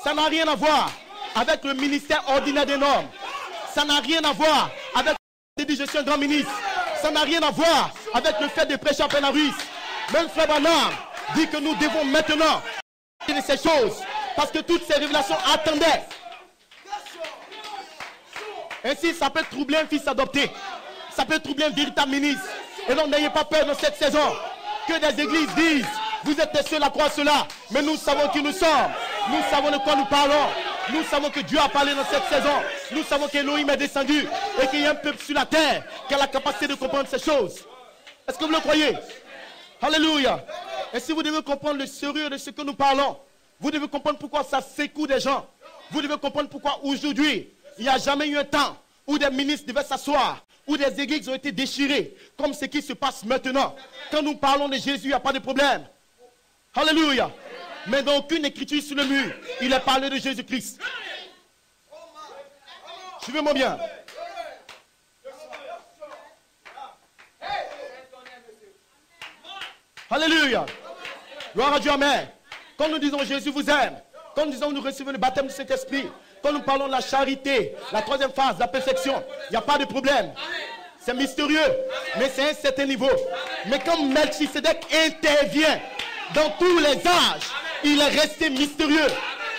Ça n'a rien à voir avec le ministère ordinaire des normes. Ça n'a rien à voir avec le fait de dire je suis un grand ministre. Ça n'a rien à voir avec le fait de prêcher à Penaruis. Même Frère Branham dit que nous devons maintenant de ces choses. Parce que toutes ces révélations attendaient. Ainsi, ça peut troubler un fils adopté. Ça peut troubler un véritable ministre. Et donc, n'ayez pas peur dans cette saison que des églises disent: vous êtes les seuls à croire cela. Mais nous savons qui nous sommes. Nous savons de quoi nous parlons. Nous savons que Dieu a parlé dans cette saison. Nous savons qu'Élohim est descendu. Et qu'il y a un peuple sur la terre qui a la capacité de comprendre ces choses. Est-ce que vous le croyez? Alléluia. Et si vous devez comprendre le sérieux de ce que nous parlons, Vous devez comprendre pourquoi ça secoue des gens. Vous devez comprendre pourquoi aujourd'hui, il n'y a jamais eu un temps où des ministres devaient s'asseoir, où des églises ont été déchirées, comme ce qui se passe maintenant. Quand nous parlons de Jésus, il n'y a pas de problème. Alléluia. Mais dans aucune écriture sur le mur, il est parlé de Jésus-Christ. Suivez-moi bien. Alléluia. Gloire à Dieu, amen. Quand nous disons Jésus vous aime, quand nous disons nous recevons le baptême du Saint-Esprit, quand nous parlons de la charité, la troisième phase, la perfection, il n'y a pas de problème. C'est mystérieux, mais c'est un certain niveau. Mais quand Melchisedec intervient dans tous les âges, il est resté mystérieux.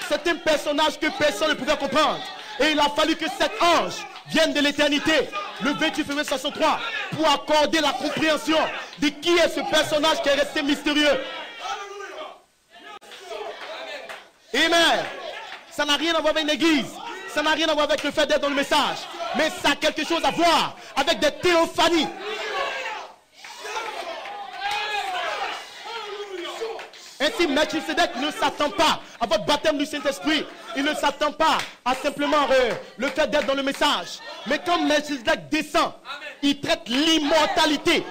C'est un personnage que personne ne pouvait comprendre. Et il a fallu que cet ange vienne de l'éternité, le 28 février 63, pour accorder la compréhension de qui est ce personnage qui est resté mystérieux. Amen. Ça n'a rien à voir avec l'église. Ça n'a rien à voir avec le fait d'être dans le message. Mais ça a quelque chose à voir avec des théophanies. Ainsi, Melchisedec ne s'attend pas à votre baptême du Saint-Esprit. Il ne s'attend pas à simplement le fait d'être dans le message. Mais quand Melchisedec descend, il traite l'immortalité.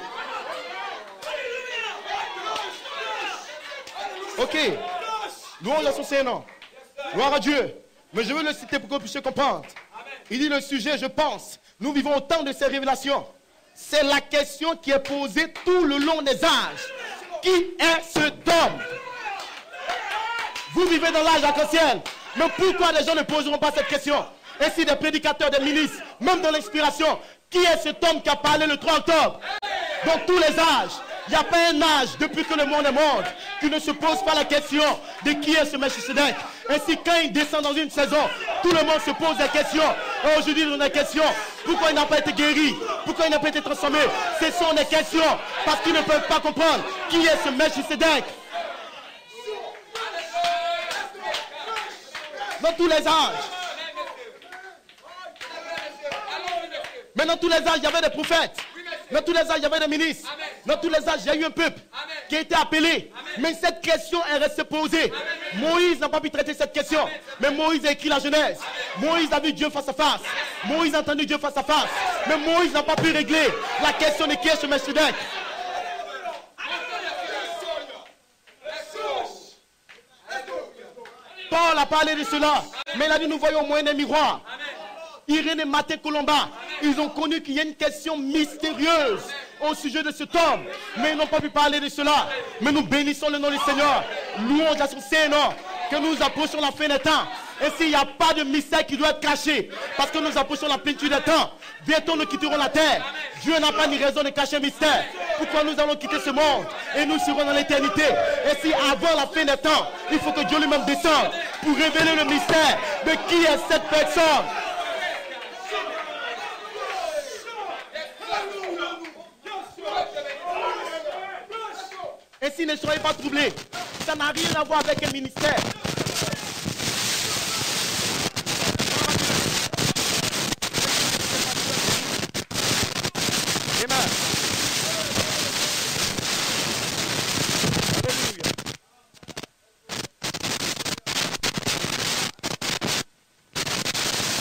Ok. Louange à son Seigneur. Gloire à Dieu. Mais je veux le citer pour que vous puissiez comprendre. Il dit le sujet, je pense. Nous vivons au temps de ces révélations. C'est la question qui est posée tout le long des âges. Qui est cet homme? Vous vivez dans l'âge arc-en-ciel. Mais pourquoi les gens ne poseront pas cette question? Et si des prédicateurs, des ministres, même dans l'inspiration, qui est cet homme qui a parlé le 3 octobre? Dans tous les âges. Il n'y a pas un âge, depuis que le monde est monde, qui ne se pose pas la question de qui est ce Melchisedec. Ainsi, quand il descend dans une saison, tout le monde se pose des questions. Et aujourd'hui, on a des questions. Pourquoi il n'a pas été guéri? Pourquoi il n'a pas été transformé? Ce sont des questions. Parce qu'ils ne peuvent pas comprendre qui est ce Melchisedec. Dans tous les âges. Mais dans tous les âges, il y avait des prophètes. Dans tous les âges, il y avait des ministres. Dans tous les âges, il y a eu un peuple qui a été appelé. Mais cette question est restée posée. Moïse n'a pas pu traiter cette question. Mais Moïse a écrit la Genèse. Moïse a vu Dieu face à face. Moïse a entendu Dieu face à face. Mais Moïse n'a pas pu régler la question de qui est ce Melchisedec. Paul a parlé de cela. Mais il a dit, nous voyons au moyen des miroirs. Irénée, Matthieu, Colomba, ils ont connu qu'il y a une question mystérieuse au sujet de cet homme. Mais ils n'ont pas pu parler de cela. Mais nous bénissons le nom du Seigneur. Louange à son Saint-Nom. Que nous approchons la fin des temps. Et s'il n'y a pas de mystère qui doit être caché, parce que nous approchons la plénitude des temps, bientôt nous quitterons la terre. Dieu n'a pas ni raison de cacher un mystère. Pourquoi nous allons quitter ce monde et nous serons dans l'éternité? Et si avant la fin des temps, il faut que Dieu lui-même descende pour révéler le mystère de qui est cette personne. Ainsi, ne soyez pas troublés. Ça n'a rien à voir avec un ministère. Amen. Alléluia.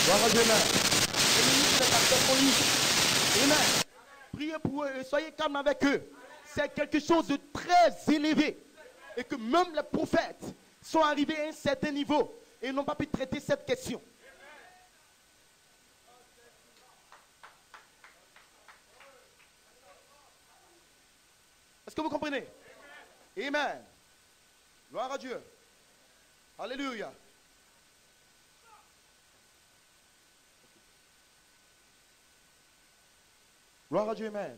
Gloire à Dieu, amen. Le ministre des pasteurs Moïse. Amen. Priez pour eux et soyez calmes avec eux. C'est quelque chose de très élevé. Et que même les prophètes sont arrivés à un certain niveau et n'ont pas pu traiter cette question. Est-ce que vous comprenez? Amen. Gloire à Dieu. Alléluia. Gloire à Dieu, amen.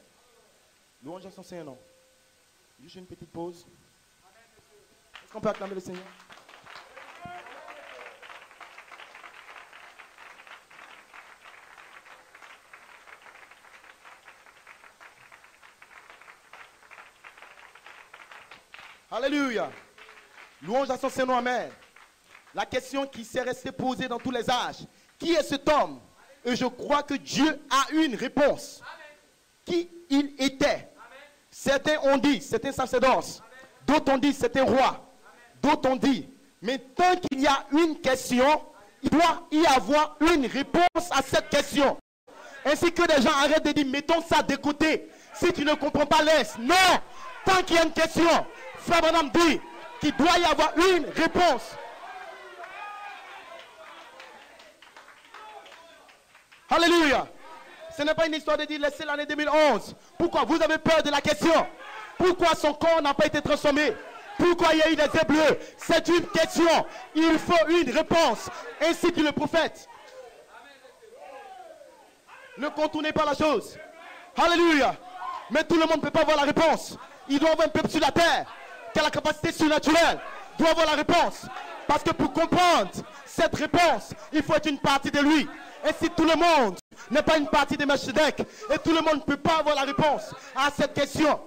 Louange à son Saint-Nom. Juste une petite pause. Est-ce qu'on peut acclamer le Seigneur? Alléluia. Louange à son Saint-Nom, amen. La question qui s'est restée posée dans tous les âges. Qui est cet homme? Et je crois que Dieu a une réponse. Qui il était? Certains ont dit, c'est un sacerdoce. D'autres ont dit, c'est un roi. D'autres ont dit, Mais tant qu'il y a une question, il doit y avoir une réponse à cette question. Ainsi que des gens arrêtent de dire, mettons ça de côté. Si tu ne comprends pas, laisse. Non! Tant qu'il y a une question, Frère Branham dit qu'il doit y avoir une réponse. Alléluia! Ce n'est pas une histoire de dire laissez l'année 2011. Pourquoi? Vous avez peur de la question. Pourquoi son corps n'a pas été transformé? Pourquoi il y a eu des bleus? C'est une question. Il faut une réponse. Ainsi que le prophète. Ne contournez pas la chose. Alléluia. Mais tout le monde ne peut pas avoir la réponse. Il doit avoir un peuple sur la terre qui a la capacité surnaturelle. Doit avoir la réponse. Parce que pour comprendre cette réponse, il faut être une partie de lui. Et si tout le monde n'est pas une partie de Melchizedek, et tout le monde ne peut pas avoir la réponse à cette question.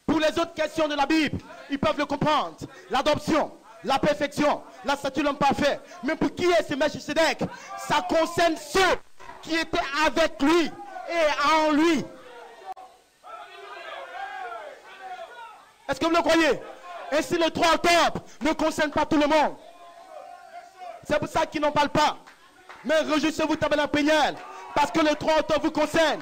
Pour les autres questions de la Bible, ils peuvent le comprendre. L'adoption, la perfection, la statue de l'homme parfait. Mais pour qui est ce Melchizedek? Ça concerne ceux qui étaient avec lui et en lui. Est-ce que vous le croyez? Ainsi le 3 octobre ne concerne pas tout le monde. C'est pour ça qu'ils n'en parlent pas. Mais réjouissez-vous, tabernacle Péniel, parce que le 3 octobre vous concerne.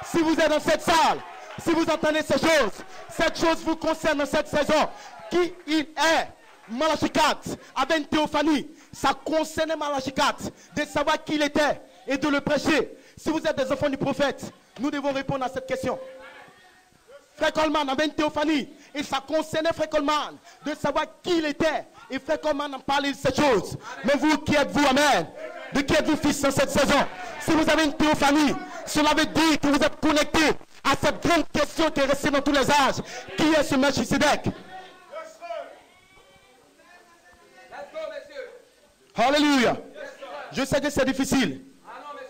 Si vous êtes dans cette salle, si vous entendez ces choses, cette chose vous concerne dans cette saison. Qui il est? Malachi 4 avait une théophanie. Ça concernait Malachi 4 de savoir qui il était et de le prêcher. Si vous êtes des enfants du prophète, nous devons répondre à cette question. Frère Coleman avait une théophanie et ça concernait Frère Coleman de savoir qui il était. Et Frère Coleman en parlait de cette chose. Mais vous, qui êtes-vous, amen? De qui êtes-vous fils dans cette saison? Si vous avez une théophanie, cela veut dire que vous êtes connecté à cette grande question qui est restée dans tous les âges. Qui est ce Melchizedek? Alléluia. Je sais que c'est difficile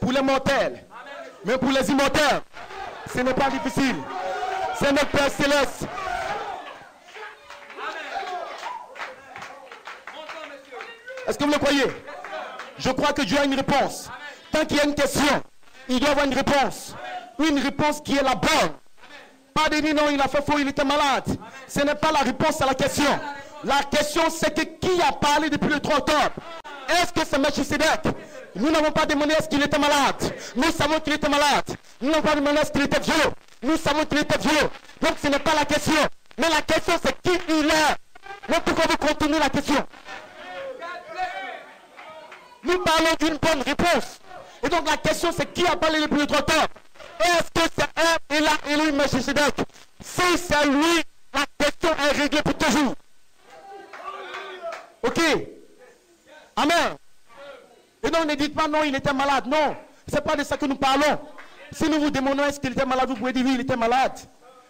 pour les mortels, mais pour les immortels, ce n'est pas difficile. C'est notre Père Céleste. Est-ce que vous le croyez? Je crois que Dieu a une réponse. Tant qu'il y a une question, il doit avoir une réponse. Une réponse qui est la bonne. Pas de dire non, il a fait faux, il était malade. Ce n'est pas la réponse à la question. La question, c'est que qui a parlé depuis le 3 octobre? Est-ce que c'est Melchizedek? Nous n'avons pas demandé est-ce qu'il était malade. Nous savons qu'il était malade. Nous n'avons pas demandé est-ce qu'il était vieux. Nous savons qu'il était vieux. Donc ce n'est pas la question. Mais la question, c'est qui il est. Mais pourquoi vous continuez la question? Nous parlons d'une bonne réponse. Et donc la question, c'est qui a parlé depuis le 3 octobre? Est-ce que c'est un et là, élu Melchizedek? Si c'est lui, la question est réglée pour toujours. Ok? Amen. Et donc ne dites pas non, il était malade. Non, ce n'est pas de ça que nous parlons. Si nous vous demandons est-ce qu'il était malade, vous pouvez dire oui, il était malade.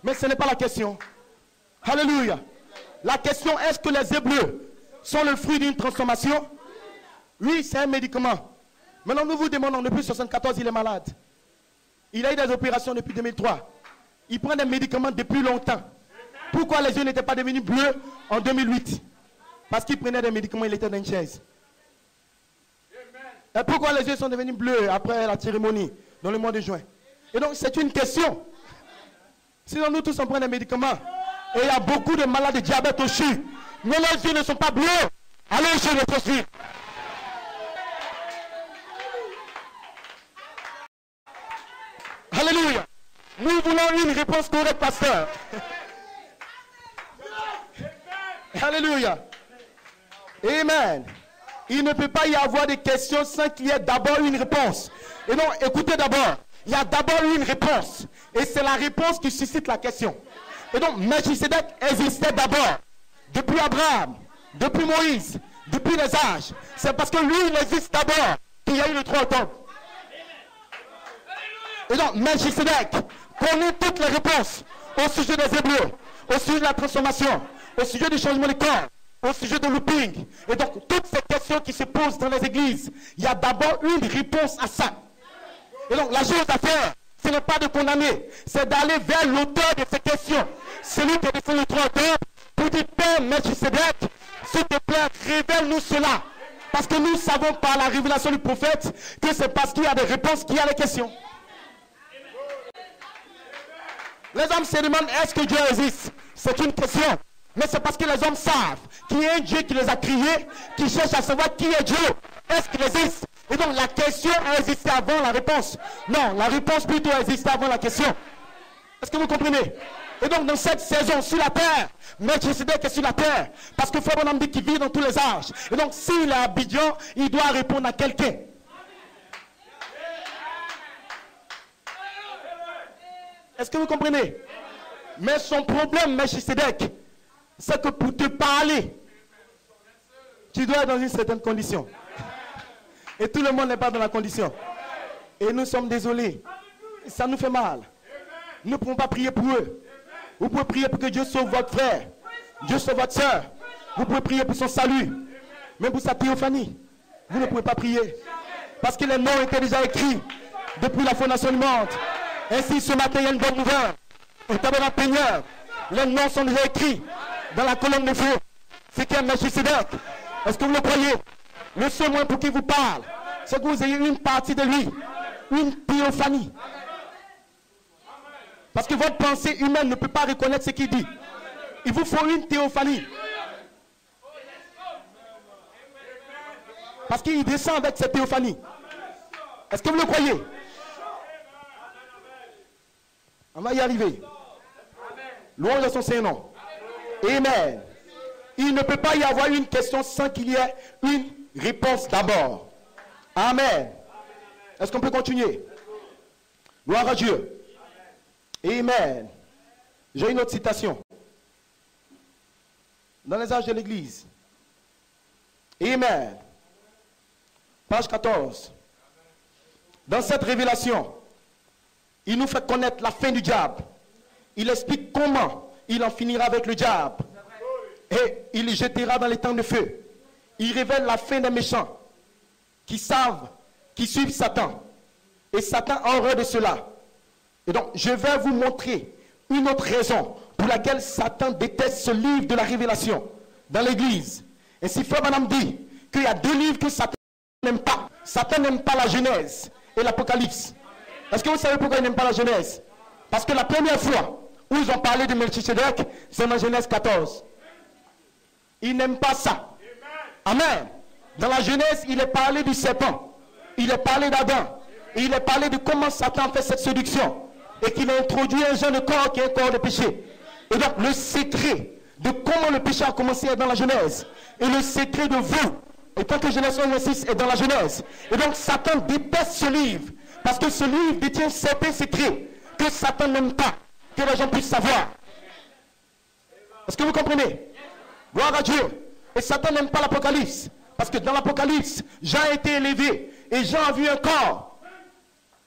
Mais ce n'est pas la question. Alléluia. La question, est-ce que les Hébreux sont le fruit d'une transformation? Oui, c'est un médicament. Maintenant, nous vous demandons, depuis 1974, il est malade. Il a eu des opérations depuis 2003. Il prend des médicaments depuis longtemps. Pourquoi les yeux n'étaient pas devenus bleus en 2008? Parce qu'il prenait des médicaments, il était dans une chaise. Et pourquoi les yeux sont devenus bleus après la cérémonie dans le mois de juin? Et donc, c'est une question. Sinon, nous tous, on prend des médicaments. Et il y a beaucoup de malades de diabète au CHU. Mais les yeux ne sont pas bleus. Allez chez notre fille. Alléluia. Nous voulons une réponse correcte, pasteur. Alléluia. Amen. Il ne peut pas y avoir de questions sans qu'il y ait d'abord une réponse. Et donc, écoutez d'abord. Il y a d'abord une réponse. Et c'est la réponse qui suscite la question. Et donc, Melchizedek existait d'abord. Depuis Abraham, depuis Moïse, depuis les âges. C'est parce que lui, il existe d'abord qu'il y a eu le 3 octobre. Et donc, Melchizedek connaît toutes les réponses au sujet des Hébreux, au sujet de la transformation, au sujet du changement de corps, au sujet de looping. Et donc, toutes ces questions qui se posent dans les églises, il y a d'abord une réponse à ça. Et donc, la chose à faire, ce n'est pas de condamner, c'est d'aller vers l'auteur de ces questions. Celui qui a défendu le 3 octobre, pour dire, Père Melchizedek, s'il te plaît, révèle-nous cela. Parce que nous savons par la révélation du prophète que c'est parce qu'il y a des réponses qu'il y a des questions. Les hommes se demandent, est-ce que Dieu existe? C'est une question. Mais c'est parce que les hommes savent qu'il y a un Dieu qui les a créés, qui cherche à savoir qui est Dieu. Est-ce qu'il existe? Et donc la question a existé avant la réponse. Non, la réponse plutôt a existé avant la question. Est-ce que vous comprenez? Et donc dans cette saison sur la terre, Melchisedec est sur la terre. Parce que Frère Branham dit qu'il vit dans tous les âges. Et donc s'il est à Abidjan, il doit répondre à quelqu'un. Est-ce que vous comprenez? Mais son problème, Melchisedec, c'est que pour te parler, tu dois être dans une certaine condition. Et tout le monde n'est pas dans la condition. Et nous sommes désolés. Ça nous fait mal. Nous ne pouvons pas prier pour eux. Vous pouvez prier pour que Dieu sauve votre frère. Dieu sauve votre soeur. Vous pouvez prier pour son salut. Mais pour sa théophanie, vous ne pouvez pas prier. Parce que les noms étaient déjà écrits depuis la fondation du monde. Ainsi, ce matin, il y a une bonne nouvelle. Au tabernacle Peigneur, les noms sont déjà écrits dans la colonne de feu. C'est qui est Melchisedec. Est-ce que vous le croyez? Le seul moyen pour qu'il vous parle, c'est que vous ayez une partie de lui. Une théophanie. Parce que votre pensée humaine ne peut pas reconnaître ce qu'il dit. Il vous faut une théophanie. Parce qu'il descend avec cette théophanie. Est-ce que vous le croyez? On va y arriver. Louange à son Saint-Nom. Amen. Il ne peut pas y avoir une question sans qu'il y ait une réponse d'abord. Amen. Est-ce qu'on peut continuer? Gloire à Dieu. Amen. J'ai une autre citation. Dans les âges de l'Église. Amen. Page 14. Dans cette révélation, il nous fait connaître la fin du diable. Il explique comment il en finira avec le diable. Et il le jettera dans les temps de feu. Il révèle la fin des méchants qui savent, qui suivent Satan. Et Satan a horreur de cela. Et donc, je vais vous montrer une autre raison pour laquelle Satan déteste ce livre de la révélation dans l'Église. Et si Frère Branham dit qu'il y a deux livres que Satan n'aime pas. Satan n'aime pas la Genèse et l'Apocalypse. Est-ce que vous savez pourquoi il n'aime pas la Genèse? Parce que la première fois où ils ont parlé de Melchisedec, c'est dans Genèse 14. Il n'aime pas ça. Amen. Dans la Genèse, il est parlé du serpent. Il est parlé d'Adam. Et il est parlé de comment Satan fait cette séduction. Et qu'il a introduit un genre de corps qui est un corps de péché. Et donc, le secret de comment le péché a commencé est dans la Genèse. Et le secret de vous, et tant que Genèse 1-6 est dans la Genèse. Et donc, Satan déteste ce livre. Parce que ce livre détient certains secrets que Satan n'aime pas que les gens puissent savoir. Est-ce que vous comprenez? Gloire à Dieu. Et Satan n'aime pas l'Apocalypse. Parce que dans l'Apocalypse, Jean a été élevé. Et Jean a vu un corps.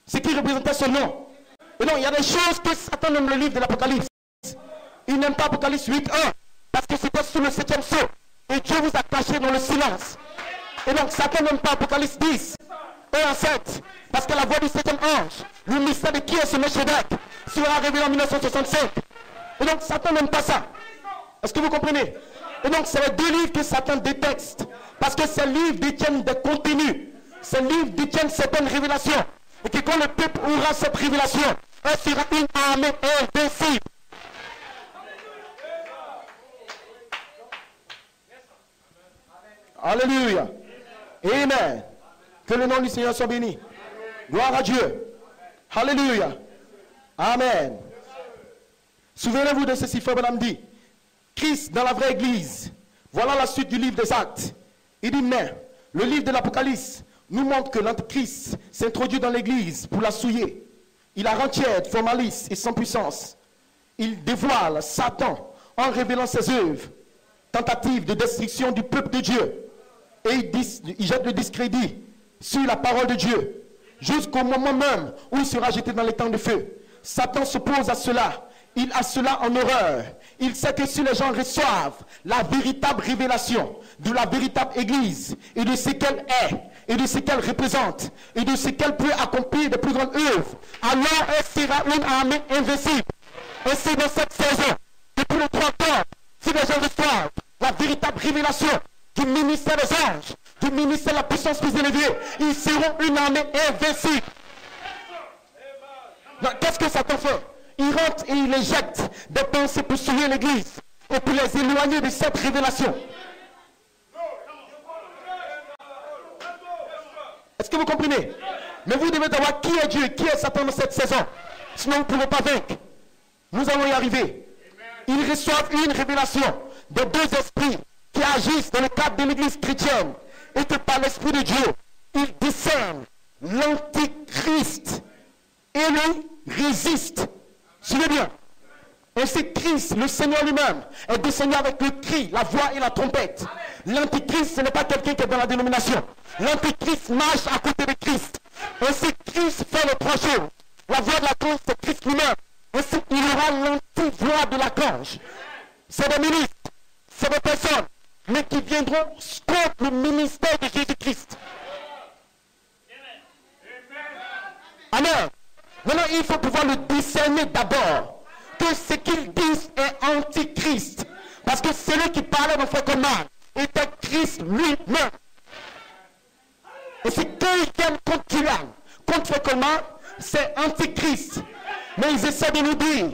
Ce qui représentait son nom. Et non, il y a des choses que Satan aime le livre de l'Apocalypse. Il n'aime pas Apocalypse 8.1. Parce que c'était sous le 7e sceau. Et Dieu vous a caché dans le silence. Et donc Satan n'aime pas Apocalypse 10. 1-7. Parce que la voix du 7e ange, le mystère de qui est ce Melchisedec, sera révélé en 1965. Et donc Satan n'aime pas ça. Est-ce que vous comprenez? Et donc c'est les deux livres que Satan déteste. Parce que ces livres détiennent des contenus. Ces livres détiennent certaines révélations. Et que quand le peuple aura cette révélation, elle sera une armée invincible. Alléluia. Amen. Que le nom du Seigneur soit béni. Gloire à Dieu. Alléluia. Amen. Souvenez-vous de ceci, Frère Branham dit. Christ dans la vraie église. Voilà la suite du livre des Actes. Il dit, mais le livre de l'Apocalypse nous montre que l'Antéchrist s'introduit dans l'église pour la souiller. Il la rend tiède, formaliste et sans puissance. Il dévoile Satan en révélant ses œuvres. Tentative de destruction du peuple de Dieu. Et il jette le discrédit sur la parole de Dieu. Jusqu'au moment même où il sera jeté dans les temps de feu. Satan s'oppose à cela. Il a cela en horreur. Il sait que si les gens reçoivent la véritable révélation de la véritable église et de ce qu'elle est, et de ce qu'elle représente, et de ce qu'elle peut accomplir de plus grandes œuvres, alors elle sera une armée invincible. Et c'est dans cette saison, depuis le 30 ans, si les gens reçoivent la véritable révélation du ministère des anges, du ministère de la puissance plus élevée, ils seront une armée invincible. Qu'est-ce que Satan fait? Il rentre et il éjecte des pensées pour souiller l'église. et pour les éloigner de cette révélation. Est-ce que vous comprenez? Mais vous devez savoir qui est Dieu et qui est Satan dans cette saison. Sinon, vous ne pouvez pas vaincre. Nous allons y arriver. Ils reçoivent une révélation des deux esprits qui agissent dans le cadre de l'église chrétienne et que par l'Esprit de Dieu, ils discernent l'antichrist et le résistent. Suivez bien. Ainsi, Christ, le Seigneur lui-même, est descendu avec le cri, la voix et la trompette. L'antichrist, ce n'est pas quelqu'un qui est dans la dénomination. L'antichrist marche à côté de Christ. Ainsi, Christ fait les trois choses. La voix de l'archange, c'est Christ lui-même. Ainsi, il y aura l'anti-voix de l'archange. C'est des ministres, c'est des personnes, mais qui viendront contre le ministère de Jésus-Christ. Amen. Maintenant, il faut pouvoir le discerner d'abord. Que ce qu'ils disent est antichrist. Parce que celui qui parlait dans Frère Coleman était Christ lui-même. Et c'est quand ils viennent contre Kylian, contre Frère Coleman, c'est antichrist. Mais ils essaient de nous dire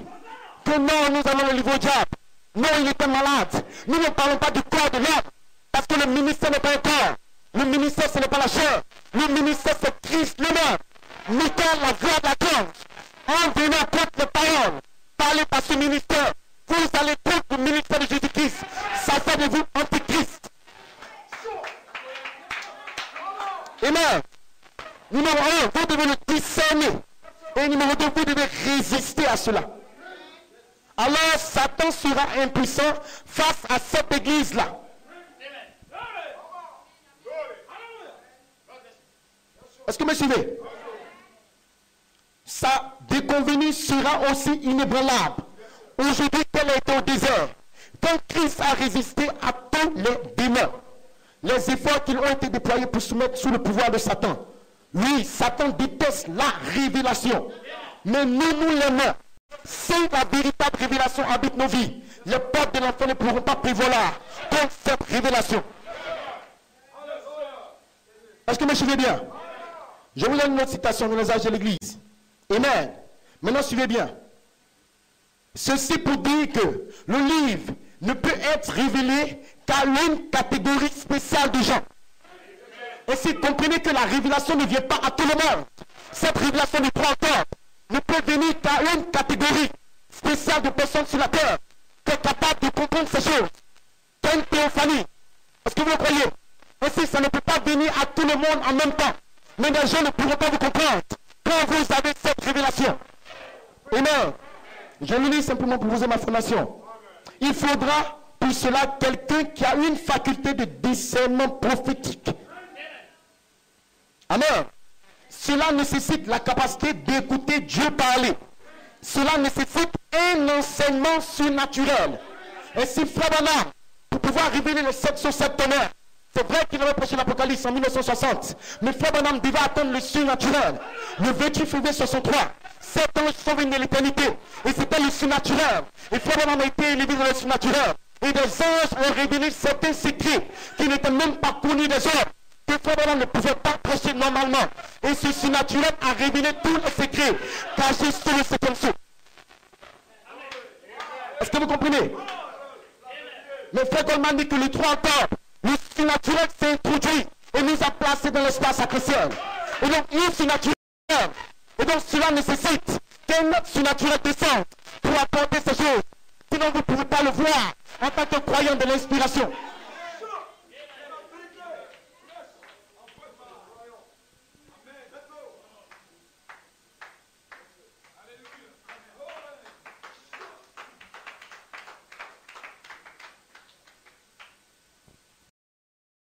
que non, nous allons le livrer au diable. Non, il était malade. Nous ne parlons pas du corps de l'homme. Parce que le ministère n'est pas un corps. Le ministère, ce n'est pas la chair. Le ministère, c'est Christ lui-même. Michael, la voix de l'archange, en venant contre les paroles, parlez par ce ministère, vous allez contre le ministère de Jésus-Christ. Ça fait de vous antichrist. Amen. Numéro 1, vous devez le discerner. Et numéro 2, vous devez résister à cela. Alors Satan sera impuissant face à cette église-là. Est-ce que vous me suivez? Sa déconvenue sera aussi inébranlable. Aujourd'hui, tel a été au désert. Quand Christ a résisté à tous les démons, les efforts qui ont été déployés pour se mettre sous le pouvoir de Satan. Oui, Satan déteste la révélation. Mais nous l'aimons. Si la véritable révélation habite nos vies, les portes de l'enfer ne pourront pas prévaloir contre cette révélation. Est-ce que vous me suivez bien? Je vous donne une autre citation dans les âges de l'Église. Amen. Maintenant, suivez bien. Ceci pour dire que le livre ne peut être révélé qu'à une catégorie spéciale de gens. Et si vous comprenez que la révélation ne vient pas à tout le monde, cette révélation du printemps ne peut venir qu'à une catégorie spéciale de personnes sur la terre qui est capable de comprendre ces choses. C'est une théophanie. Est-ce que vous le croyez? Ainsi, ça ne peut pas venir à tout le monde en même temps. Mais les gens ne pourront pas vous comprendre quand vous avez cette révélation. Amen. Je le lis simplement pour vous donner ma formation. Il faudra pour cela quelqu'un qui a une faculté de discernement prophétique. Amen. Cela nécessite la capacité d'écouter Dieu parler. Cela nécessite un enseignement surnaturel. Et si Frère Branham, pour pouvoir révéler les 707 tonnerres, c'est vrai qu'il avait prêché l'Apocalypse en 1960, mais Frère Branham devait attendre le surnaturel. Le 28 février 63, 7 anges sont venus de l'éternité. Et c'était le surnaturel. Et Frère Branham a été élevé dans le surnaturel. Et des anges ont révélé certains secrets qui n'étaient même pas connus des hommes. Que Frère Branham ne pouvait pas prêcher normalement. Et ce surnaturel a révélé tous les secrets cachés sous le septième sceau. Est-ce que vous comprenez? Mais Frère Coleman dit que le 3 octobre, le surnaturel s'est introduit et nous a placés dans l'espace sacré-ciel. Et donc, il surnaturel. Et donc, cela nécessite qu'un autre surnaturel descende pour apporter ces choses. Sinon, vous ne pouvez pas le voir en tant que croyant de l'inspiration.